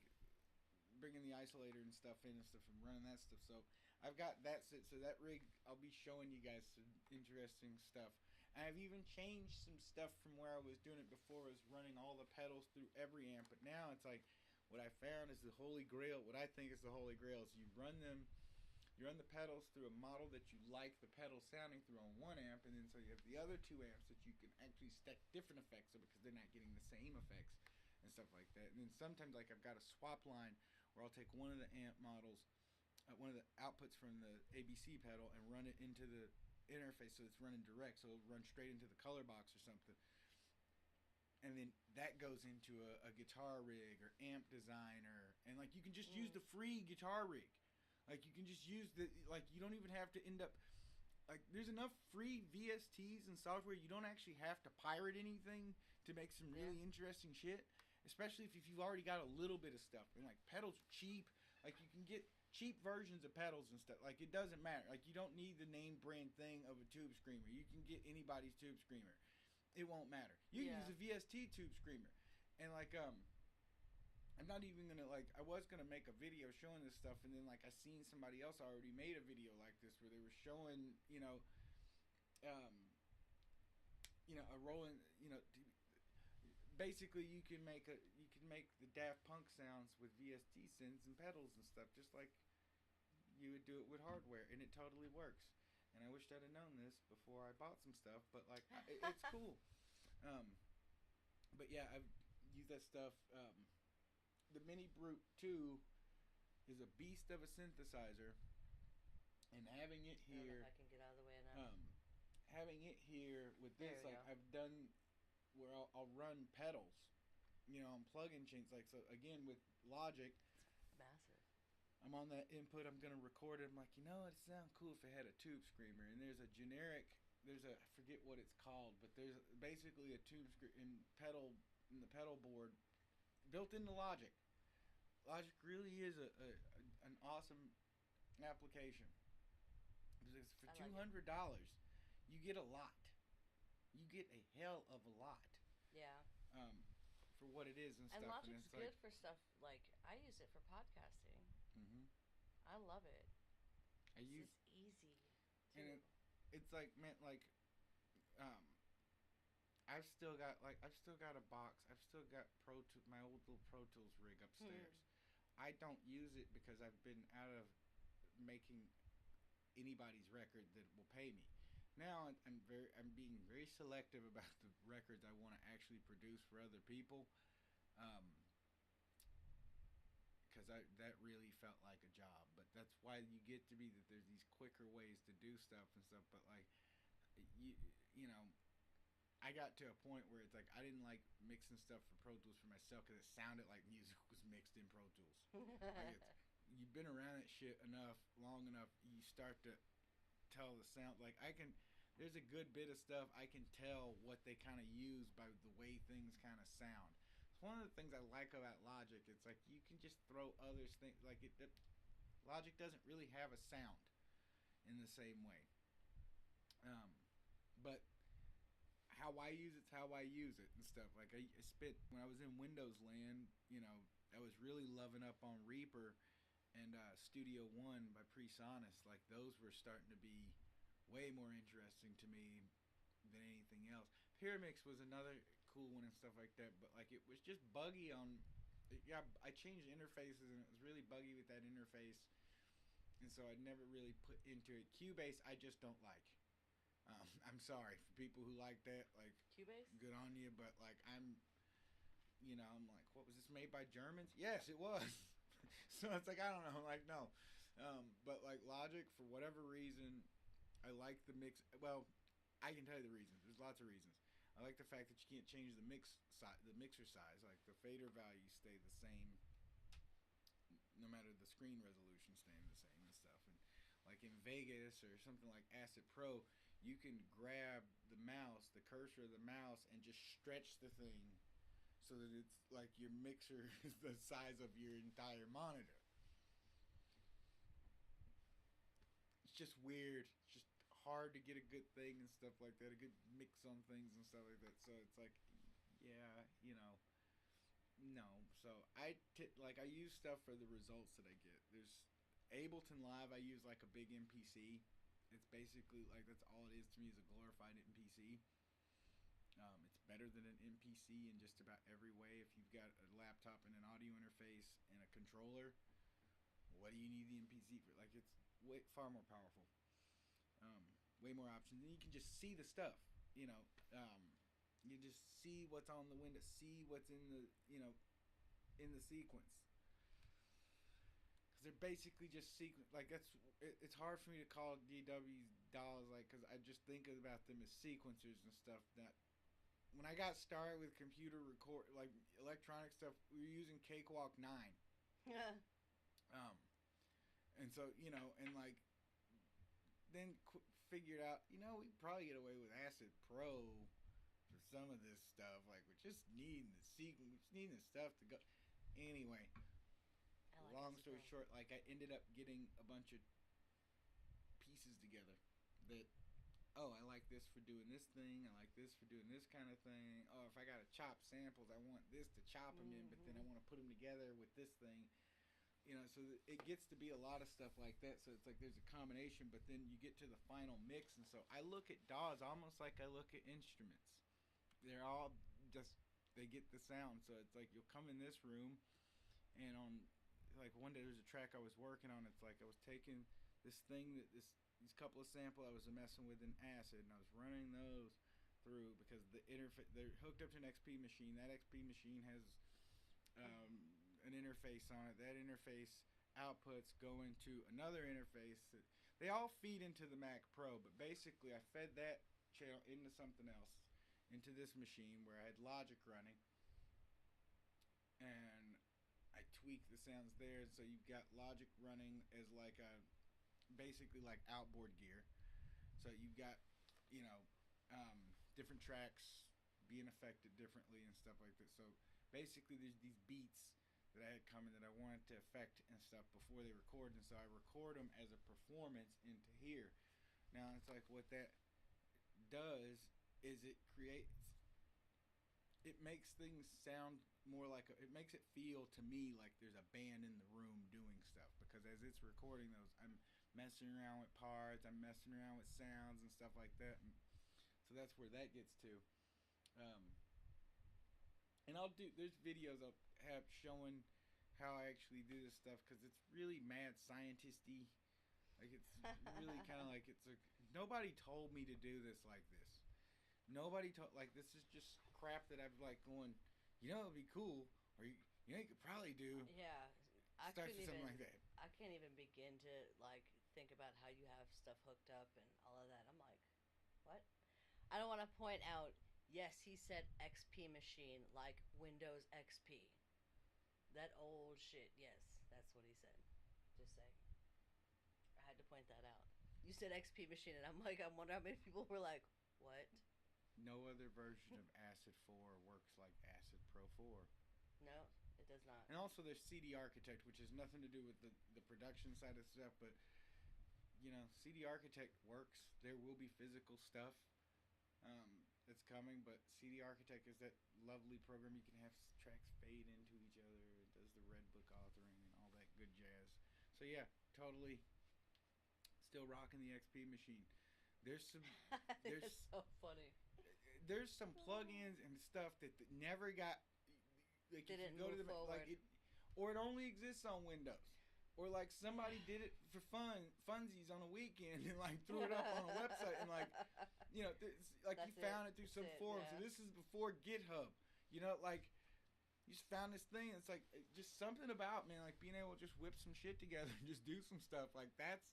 B: bringing the isolator and stuff in and stuff, and running that stuff. So I've got that set. So that rig, I'll be showing you guys some interesting stuff. And I've even changed some stuff from where I was doing it before. I was running all the pedals through every amp, but now it's like what I found is the holy grail. What I think is the holy grail is you run the pedals through a model that you like the pedal sounding through on one amp, and then so you have the other two amps that you can actually stack different effects on because they're not getting the same effects and stuff like that. And then sometimes like I've got a swap line where I'll take one of the amp models, one of the outputs from the ABC pedal, and run it into the interface so it's running direct, so it'll run straight into the color box or something. And then that goes into a guitar rig or amp designer, and like you can just use the free guitar rig. Like you can just use you don't even have to end up, like there's enough free VSTs and software, you don't actually have to pirate anything to make some really interesting shit. Especially if you've already got a little bit of stuff. And like pedals are cheap. Like you can get cheap versions of pedals and stuff. Like it doesn't matter. Like you don't need the name brand thing of a tube screamer. You can get anybody's tube screamer. It won't matter. You can use a VST tube screamer. And like I'm not even gonna like. I was gonna make a video showing this stuff, and then like I seen somebody else already made a video like this where they were showing, um, a rolling, basically you can make the Daft Punk sounds with VST synths and pedals and stuff, just like you would do it with hardware, and it totally works. And I wished I'd have known this before I bought some stuff, but like it's cool. But yeah, I've used that stuff. The Mini Brute 2 is a beast of a synthesizer, and having it here,
A: I don't know if I can get out of the way enough.
B: Having it here with this, like I've done where I'll run pedals, on plug-in chains. Like so, again with Logic,
A: It's massive.
B: I'm on that input. I'm gonna record it. I'm like, it'd sound cool if it had a tube screamer. And there's a generic. I forget what it's called, but there's basically a tube in the pedal board built into Logic. Logic really is an awesome application. Because for $200, you get a lot. You get a hell of a lot.
A: Yeah.
B: For what it is and stuff.
A: And Logic's
B: it's
A: good for stuff like I use it for podcasting.
B: Mm-hmm.
A: I love it. It's easy.
B: And it's like meant like, I've still got a box. I've still got my old little Pro Tools rig upstairs. I don't use it because I've been out of making anybody's record that will pay me. Now I'm being very selective about the records I want to actually produce for other people, because that really felt like a job. But that's why you get to be that there's these quicker ways to do stuff and stuff. But like I got to a point where it's like I didn't like mixing stuff for Pro Tools for myself because it sounded like music was mixed in Pro Tools. Like you've been around that shit long enough, you start to tell the sound. Like there's a good bit of stuff I can tell what they kind of use by the way things kind of sound. It's one of the things I like about Logic. It's like you can just throw others things like Logic doesn't really have a sound in the same way. But how I use it's how I use it and stuff. Like I spent when I was in Windows land, I was really loving up on Reaper and Studio One by PreSonus. Like those were starting to be way more interesting to me than anything else. Pyramix was another cool one and stuff like that, but like it was just buggy on. Yeah, I changed interfaces and it was really buggy with that interface, and so I never really put into it. Cubase I just don't like. I'm sorry for people who like that. Like
A: Cubase,
B: good on you, but like I'm like, what was this made by Germans? Yes, it was. So it's like I don't know, like no, but like Logic for whatever reason. I like the mix. Well, I can tell you the reasons. There's lots of reasons. I like the fact that you can't change the mixer size. Like the fader values stay the same, no matter the screen resolution staying the same and stuff. And like in Vegas or something like Acid Pro, you can grab the mouse, the cursor of the mouse, and just stretch the thing so that it's like your mixer is the size of your entire monitor. It's just weird. It's just hard to get a good thing and stuff like that, a good mix on things and stuff like that. So it's like, yeah, no. So I use stuff for the results that I get. There's Ableton Live. I use like a big MPC. It's basically like that's all it is to me, is a glorified MPC. It's better than an MPC in just about every way. If you've got a laptop and an audio interface and a controller, what do you need the MPC for? Like it's far more powerful. Way more options, and you can just see the stuff. You just see what's on the window, see what's in the in the sequence. Because they're basically just sequence. Like it's hard for me to call DW's DAWs because I just think about them as sequencers and stuff. That when I got started with computer record like electronic stuff, we were using Cakewalk 9.
A: Yeah.
B: And so and like then figured out we could probably get away with Acid Pro for some of this stuff. Like we're just needing the sequence, we're just needing the stuff to go. Anyway,
A: I like
B: long
A: this as
B: story
A: well.
B: short, like I ended up getting a bunch of pieces together that oh, I like this for doing this thing. I like this for doing this kind of thing. Oh, if I got to chop samples, I want this to chop them in, but then I want to put them together with this thing. You know, so it gets to be a lot of stuff like that. So it's like there's a combination, but then you get to the final mix, and so I look at DAWs almost like I look at instruments. They're all just they get the sound. So it's like you'll come in this room, and on like one day there's a track I was working on. It's like I was taking this thing that these couple of samples I was messing with in Acid, and I was running those through because the interface they're hooked up to an XP machine. That XP machine has an interface on it. That interface outputs go into another interface. They all feed into the Mac Pro, but basically I fed that channel into something else, into this machine where I had Logic running, and I tweak the sounds there. So you've got Logic running as like a basically like outboard gear. So you've got you know different tracks being affected differently and stuff like that. So basically there's these beats that I had coming that I wanted to affect and stuff before they record, and so I record them as a performance into here. Now it's like what that does is it makes things sound more like it makes it feel to me like there's a band in the room doing stuff, because as it's recording those I'm messing around with parts, I'm messing around with sounds and stuff like that, and so that's where that gets to. um, and I'll do there's videos I'll have showing how I actually do this stuff because it's really mad scientisty. Like it's really kind of like it's a nobody told me to do this like this. Nobody told like this is just crap that I've like going. You know it'd be cool, or you know you could probably do
A: Yeah, I
B: starts
A: couldn't
B: with something
A: even.
B: like that.
A: I can't even begin to like think about how you have stuff hooked up and all of that. I'm like, what? I don't want to point out. Yes, he said XP machine like Windows XP. That old shit. Yes, that's what he said. Just saying. I had to point that out. You said XP machine, and I'm like, I wonder how many people were like, what?
B: No other version of Acid 4 works like Acid Pro 4.
A: No, it does not.
B: And also there's CD Architect, which has nothing to do with the production side of stuff, but you know, CD Architect works. There will be physical stuff that's coming, but CD Architect is that lovely program you can have tracks fade into each other. It does the Red Book authoring and all that good jazz. So yeah, totally still rocking the XP machine. There's some
A: It's
B: there's
A: so funny.
B: there's some plugins and stuff that never got like if you
A: Didn't
B: go to
A: move
B: the
A: forward.
B: like it or it only exists on Windows. Or like somebody did it for funsies on a weekend and like threw it up on a website and like you know like
A: That's
B: you found it through
A: That's
B: some
A: it.
B: forum.
A: Yeah.
B: So this is before GitHub. You know, like you just found this thing. It's like just something about man, like being able to just whip some shit together and just do some stuff. Like that's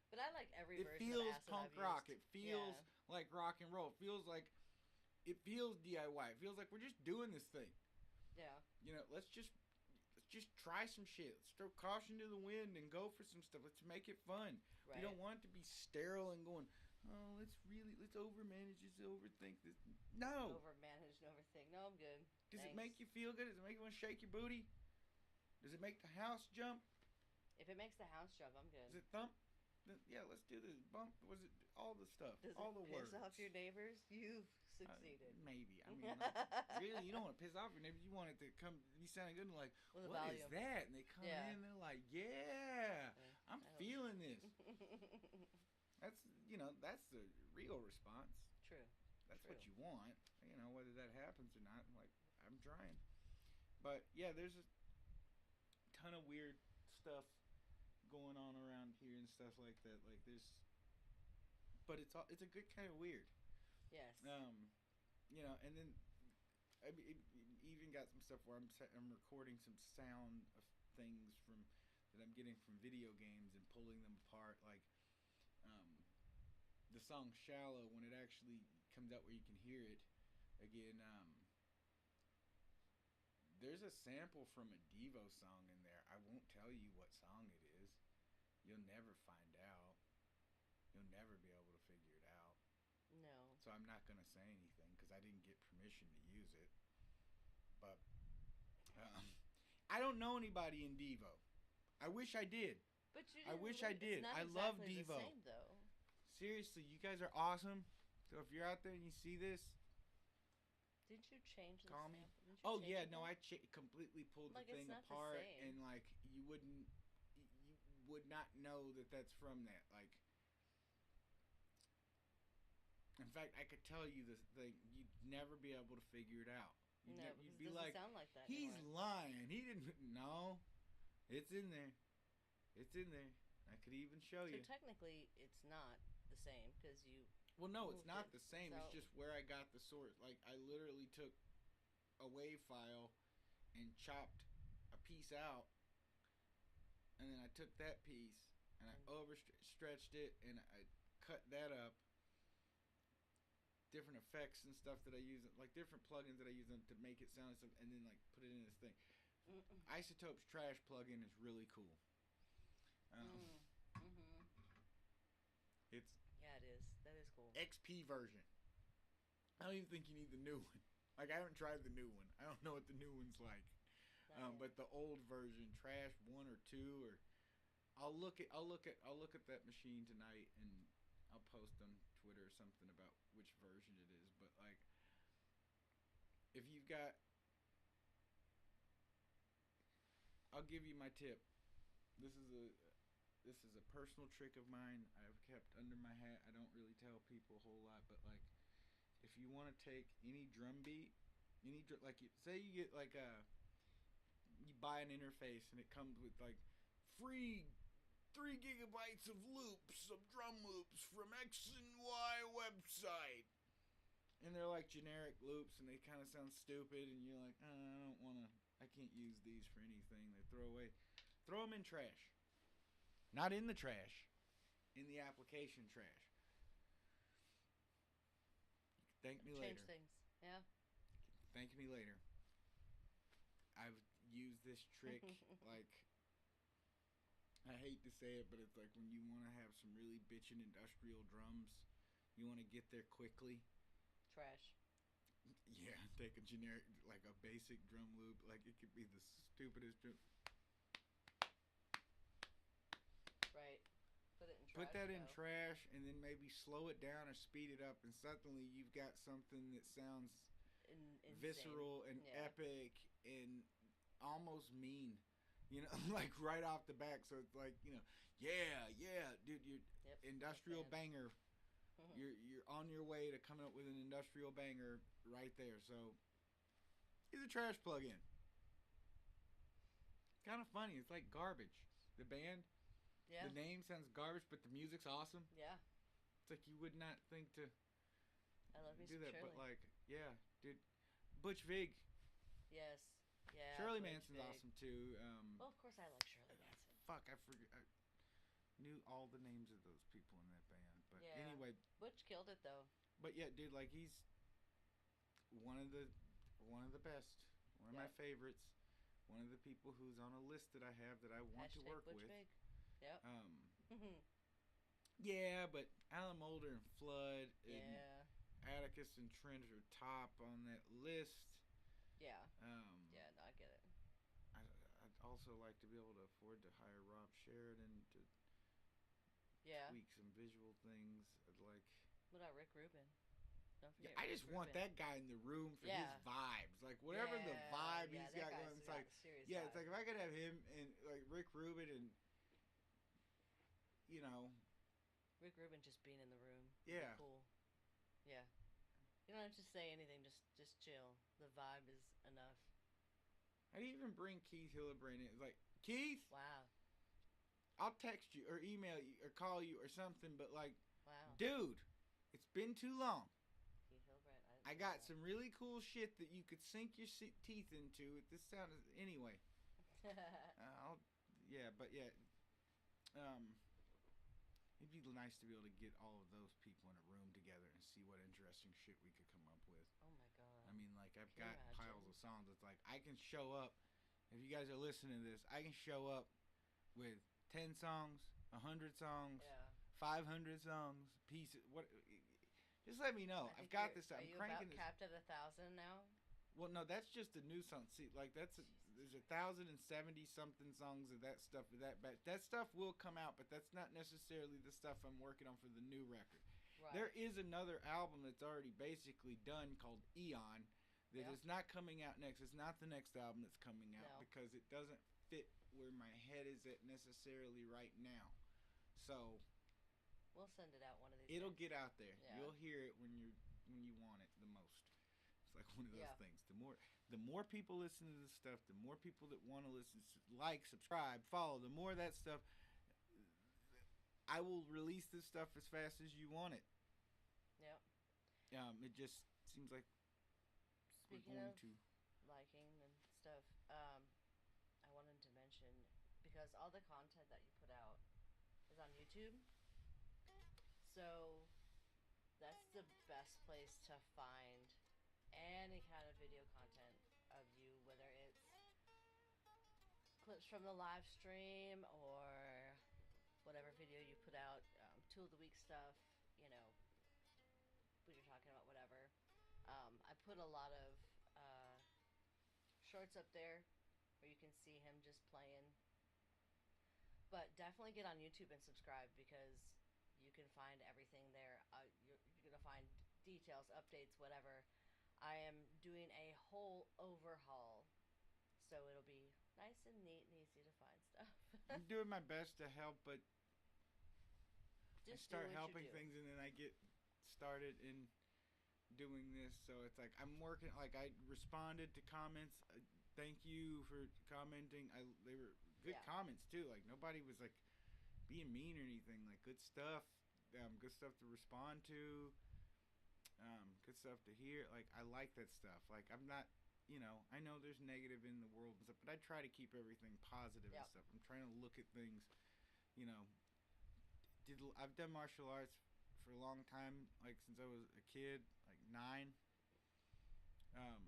A: But I like every
B: it
A: version of
B: feels
A: Acid
B: punk
A: I've
B: rock.
A: used.
B: It
A: Yeah.
B: feels like rock and roll. It feels DIY. It feels like we're just doing this thing.
A: Yeah.
B: You know, let's just try some shit. Let's throw caution to the wind and go for some stuff. Let's make it fun.
A: Right.
B: We don't want it to be sterile and going, oh, let's overmanage this, overthink this. No.
A: Overmanaged and overthink. No, I'm good.
B: Does
A: Thanks.
B: it make you feel good? Does it make you want to shake your booty? Does it make the house jump?
A: If it makes the house jump, I'm
B: Does
A: good.
B: it thump? Yeah, let's do this. Bump. Was it all the stuff?
A: Does
B: all
A: it
B: the
A: piss
B: words.
A: off your neighbors? You've succeeded.
B: Maybe. I mean, like, really, you don't want to piss off your neighbors. You want it to come be sounding good and like,
A: With a
B: what is
A: volume.
B: that? And they come
A: Yeah.
B: in and they're like, yeah, I'm
A: I hope-
B: feeling this. That's that's the real response.
A: True.
B: That's
A: True.
B: what you want. You know, whether that happens or not. Like, I'm trying. But yeah, there's a ton of weird stuff going on around here and stuff like that. Like but it's a good kind of weird.
A: Yes.
B: And then I even got some stuff where I'm recording some sound of things that I'm getting from video games and pulling them apart. Like the song "Shallow," when it actually comes out where you can hear it again. There's a sample from a Devo song in there. I won't tell you what song it is. You'll never find out. You'll never be able to figure it out.
A: No.
B: So I'm not going to say anything because I didn't get permission to use it. But I don't know anybody in Devo. I wish I did.
A: But you
B: I
A: didn't
B: wish I
A: really-
B: did.
A: It's not
B: I love
A: exactly
B: Devo.
A: the same, though.
B: Seriously, you guys are awesome. So if you're out there and you see this,
A: Didn't you change the
B: call me.
A: sample? Didn't you
B: Oh
A: change
B: yeah,
A: it
B: no,
A: then?
B: I completely pulled
A: Like,
B: the
A: it's
B: thing
A: not the
B: apart,
A: same.
B: and like you would not know that that's from that. Like, in fact, I could tell you this thing, you'd never be able to figure it out.
A: No, because
B: You'd
A: it
B: be
A: doesn't
B: like,
A: sound like that
B: he's
A: anymore.
B: lying. He didn't. No, it's in there. It's in there. I could even show
A: So
B: you.
A: technically, it's not the same because you.
B: Well, no, it's
A: moved
B: not
A: it.
B: the same.
A: So-
B: It's just where I got the source. Like, I literally took a WAV file and chopped a piece out, and then I took that piece and I overstretched it and I cut that up. Different effects and stuff that I use, like different plugins that I use to make it sound and stuff, and then like put it in this thing. Isotope's trash plugin is really cool. It's
A: Yeah, it is. That is cool.
B: XP version. I don't even think you need the new one. Like, I haven't tried the new one. I don't know what the new one's like.
A: Not yet.
B: But the old version, Trash 1 or 2, or I'll look at that machine tonight, and I'll post on Twitter or something about which version it is. But like, if you've got, I'll give you my tip. This is a personal trick of mine I've kept under my hat. I don't really tell people a whole lot, but like, if you want to take any drum beat, like, say you get like you buy an interface and it comes with like free 3 gigabytes of loops, of drum loops from X and Y website, and they're like generic loops and they kind of sound stupid, and you're like, I can't use these for anything. They throw them in trash. Not in the trash, in the application trash. Thank me
A: Change
B: later.
A: things. Yeah.
B: Thank me later. I've used this trick, like, I hate to say it, but it's like when you want to have some really bitchin' industrial drums, you want to get there quickly.
A: Trash.
B: Yeah, take a generic, like a basic drum loop, like it could be the stupidest drum.
A: Right. Put it in trash.
B: Put that in
A: though.
B: trash, and then maybe slow it down or speed it up, and suddenly you've got something that sounds
A: Insane.
B: visceral and
A: Yeah.
B: epic and almost mean. You know, like right off the back. So it's like, yeah, dude, you're
A: Yep.
B: industrial
A: Understand.
B: banger. You're on your way to coming up with an industrial banger right there. So it's a trash plug-in. Kind of funny. It's like Garbage. The band.
A: Yeah.
B: The name sounds garbage, but the music's awesome.
A: Yeah.
B: It's like you would not think to
A: I love you
B: do
A: some
B: that,
A: Shirley.
B: but like, yeah, dude. Butch Vig.
A: Yes. Yeah.
B: Shirley
A: Butch
B: Manson's
A: Vig.
B: awesome too.
A: Well, of course I like Shirley Manson.
B: Fuck, I forget. I knew all the names of those people in that band, but
A: Yeah.
B: anyway.
A: Butch killed it though.
B: But yeah, dude, like he's one of the best, one of my
A: Yep.
B: favorites, one of the people who's on a list that I have that I want to
A: Hashtag
B: work
A: Butch
B: with.
A: Vig. Yep.
B: Yeah, but Alan Moulder and Flood and
A: Yeah.
B: Atticus and Trent are top on that list.
A: Yeah.
B: Um,
A: Yeah. No, I get it.
B: I'd also like to be able to afford to hire Rob Sheridan to
A: Yeah.
B: tweak some visual things. I'd like.
A: What about Rick Rubin? Don't
B: Yeah,
A: forget.
B: I
A: Rick
B: just want
A: Rubin.
B: that guy in the room for
A: Yeah.
B: his vibes. Like whatever the vibe
A: yeah,
B: he's
A: that
B: got
A: guy's
B: going, it's
A: got
B: like
A: a serious
B: yeah,
A: vibe.
B: it's like if I could have him and like Rick Rubin and
A: Rick Rubin just being in the room.
B: Yeah.
A: Cool. Yeah. You don't have to say anything. Just chill. The vibe is enough.
B: I'd even bring Keith Hillebrand in. It's like Keith,
A: Wow.
B: I'll text you or email you or call you or something. But like,
A: Wow.
B: dude, it's been too long.
A: Keith Hillbrand.
B: I got some really cool shit that you could sink your teeth into. This sounded anyway. It'd be nice to be able to get all of those people in a room together and see what interesting shit we could come up with.
A: Oh my god.
B: I mean, like I've
A: Can you
B: got piles
A: imagine?
B: of songs. It's like I can show up. If you guys are listening to this, I can show up with 10 songs, 100 songs,
A: Yeah.
B: 500 songs, pieces. What Just let me know.
A: I
B: I've
A: think
B: got
A: you're.
B: this.
A: Are
B: I'm
A: you
B: cranking
A: about
B: this.
A: capped at 1,000 now?
B: Well, no, that's just the new song. See, like there's 1,070 something songs of that stuff. That stuff will come out, but that's not necessarily the stuff I'm working on for the new record. There
A: Right.
B: is another album that's already basically done called Eon that
A: Yeah.
B: is not coming out next. It's not the next album that's coming out
A: No.
B: because it doesn't fit where my head is at necessarily right now. So
A: We'll send it out one of these
B: it'll
A: days.
B: get out there.
A: Yeah.
B: You'll hear it when you want it the most. It's like one of those
A: Yeah.
B: things. The more people listen to this stuff, the more people that want to listen, like, subscribe, follow, the more that stuff. I will release this stuff as fast as you want it.
A: Yep.
B: It just seems like we're
A: Speaking
B: going
A: of
B: to.
A: liking and stuff, I wanted to mention because all the content that you put out is on YouTube, so that's the best place to find any kind of video content of you, whether it's clips from the live stream or whatever video you put out, tool of the week stuff, you know, what you're talking about, whatever. I put a lot of shorts up there where you can see him just playing. But definitely get on YouTube and subscribe because you can find everything there. You're going to find details, updates, whatever. I am doing a whole overhaul, so it'll be nice and neat and easy to find stuff.
B: I'm doing my best to help, but I
A: Just
B: start
A: do what
B: helping
A: you do.
B: things and then I get started in doing this. So it's like I'm working. Like I responded to comments. Thank you for commenting. They were good
A: Yeah.
B: comments too. Like nobody was like being mean or anything. Like good stuff. Good stuff to respond to. Good stuff to hear. Like I like that stuff. Like I'm not. I know there's negative in the world and stuff, but I try to keep everything positive and
A: Yep.
B: stuff. I'm trying to look at things. You know, I've done martial arts for a long time, like since I was a kid, like 9. Um,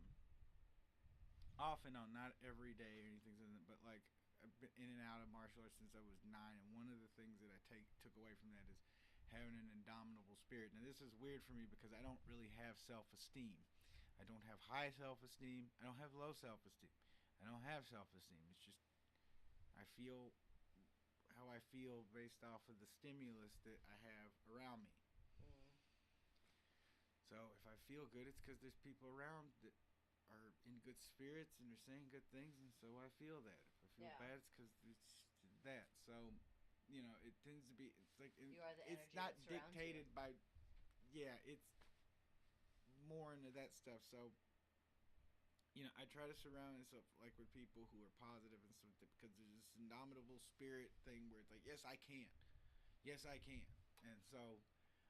B: Off and on, not every day or anything, but like I've been in and out of martial arts since I was 9. And one of the things that I took away from that is having an indomitable spirit. Now this is weird for me because I don't really have self-esteem. I don't have high self-esteem. I don't have low self-esteem. I don't have self-esteem. It's just I feel how I feel based off of the stimulus that I have around me.
A: Mm.
B: So if I feel good, it's because there's people around that are in good spirits and are saying good things, and so I feel that. If I feel
A: Yeah.
B: bad, it's because it's that. So, it tends to be. It's like
A: You are the
B: it's
A: energy
B: not
A: that surrounds
B: dictated by. Yeah, it's more into that stuff. So, I try to surround myself like with people who are positive and stuff because there's this indomitable spirit thing where it's like, yes, I can, yes, I can, and so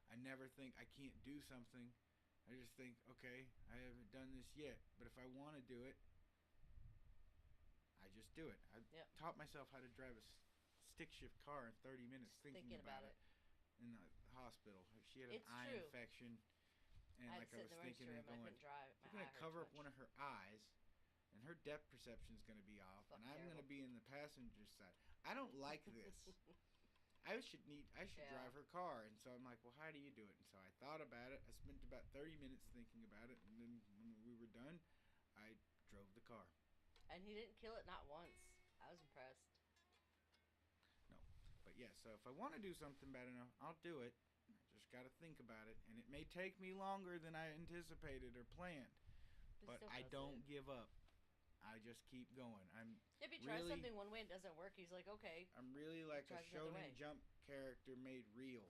B: I never think I can't do something. I just think, okay, I haven't done this yet, but if I want to do it, I just do it. I
A: Yep.
B: taught myself how to drive a stick shift car in 30 minutes
A: Just
B: thinking about it in the hospital. She had an
A: It's
B: eye
A: true.
B: infection, and
A: I
B: like I
A: sit
B: was
A: in the emergency
B: thinking
A: room
B: and
A: and I
B: going,
A: couldn't drive. My
B: you're going
A: eye
B: to
A: hurt
B: cover
A: too
B: up
A: much.
B: one of her eyes, and her depth perception is going to be off, and I'm going to
A: Terrible.
B: be in the passenger side. I don't like this. I should
A: Yeah.
B: drive her car, and so I'm like, well, how do you do it? And so I thought about it. I spent about 30 minutes thinking about it, and then when we were done, I drove the car.
A: And he didn't kill it not once. I was impressed.
B: No, but yeah. So if I want to do something bad enough, I'll do it. I just got to think about it, and it may take me longer than I anticipated or planned, but
A: still
B: I
A: does
B: don't
A: it.
B: give up. I just keep going.
A: If he tries
B: really-
A: something one way and it doesn't work, he's like, okay.
B: I'm really like a
A: Tries another way.
B: Shonen Jump character made real.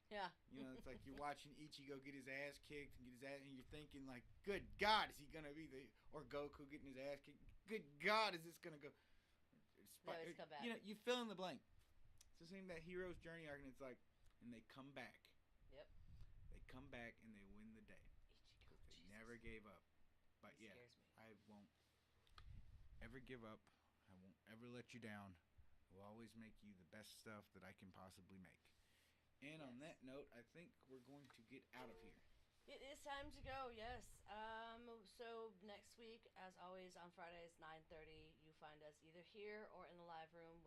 A: Yeah.
B: It's like you're watching Ichigo get his ass kicked and you're thinking like, good God, is he gonna be or Goku getting his ass kicked? Good God, is this gonna go?
A: They always come back.
B: You fill in the blank. It's the same that hero's journey arc, and it's like, and they come back.
A: Yep.
B: They come back and they win the day.
A: Ichigo.
B: They
A: Jesus.
B: never gave up. But
A: He
B: yeah,
A: scares me.
B: I won't ever give up. I won't ever let you down. I will always make you the best stuff that I can possibly make. And on
A: Yes.
B: that note, I think we're going to get out of here.
A: It is time to go. Yes. So next week, as always, on Fridays 9:30, you find us either here or in the live room.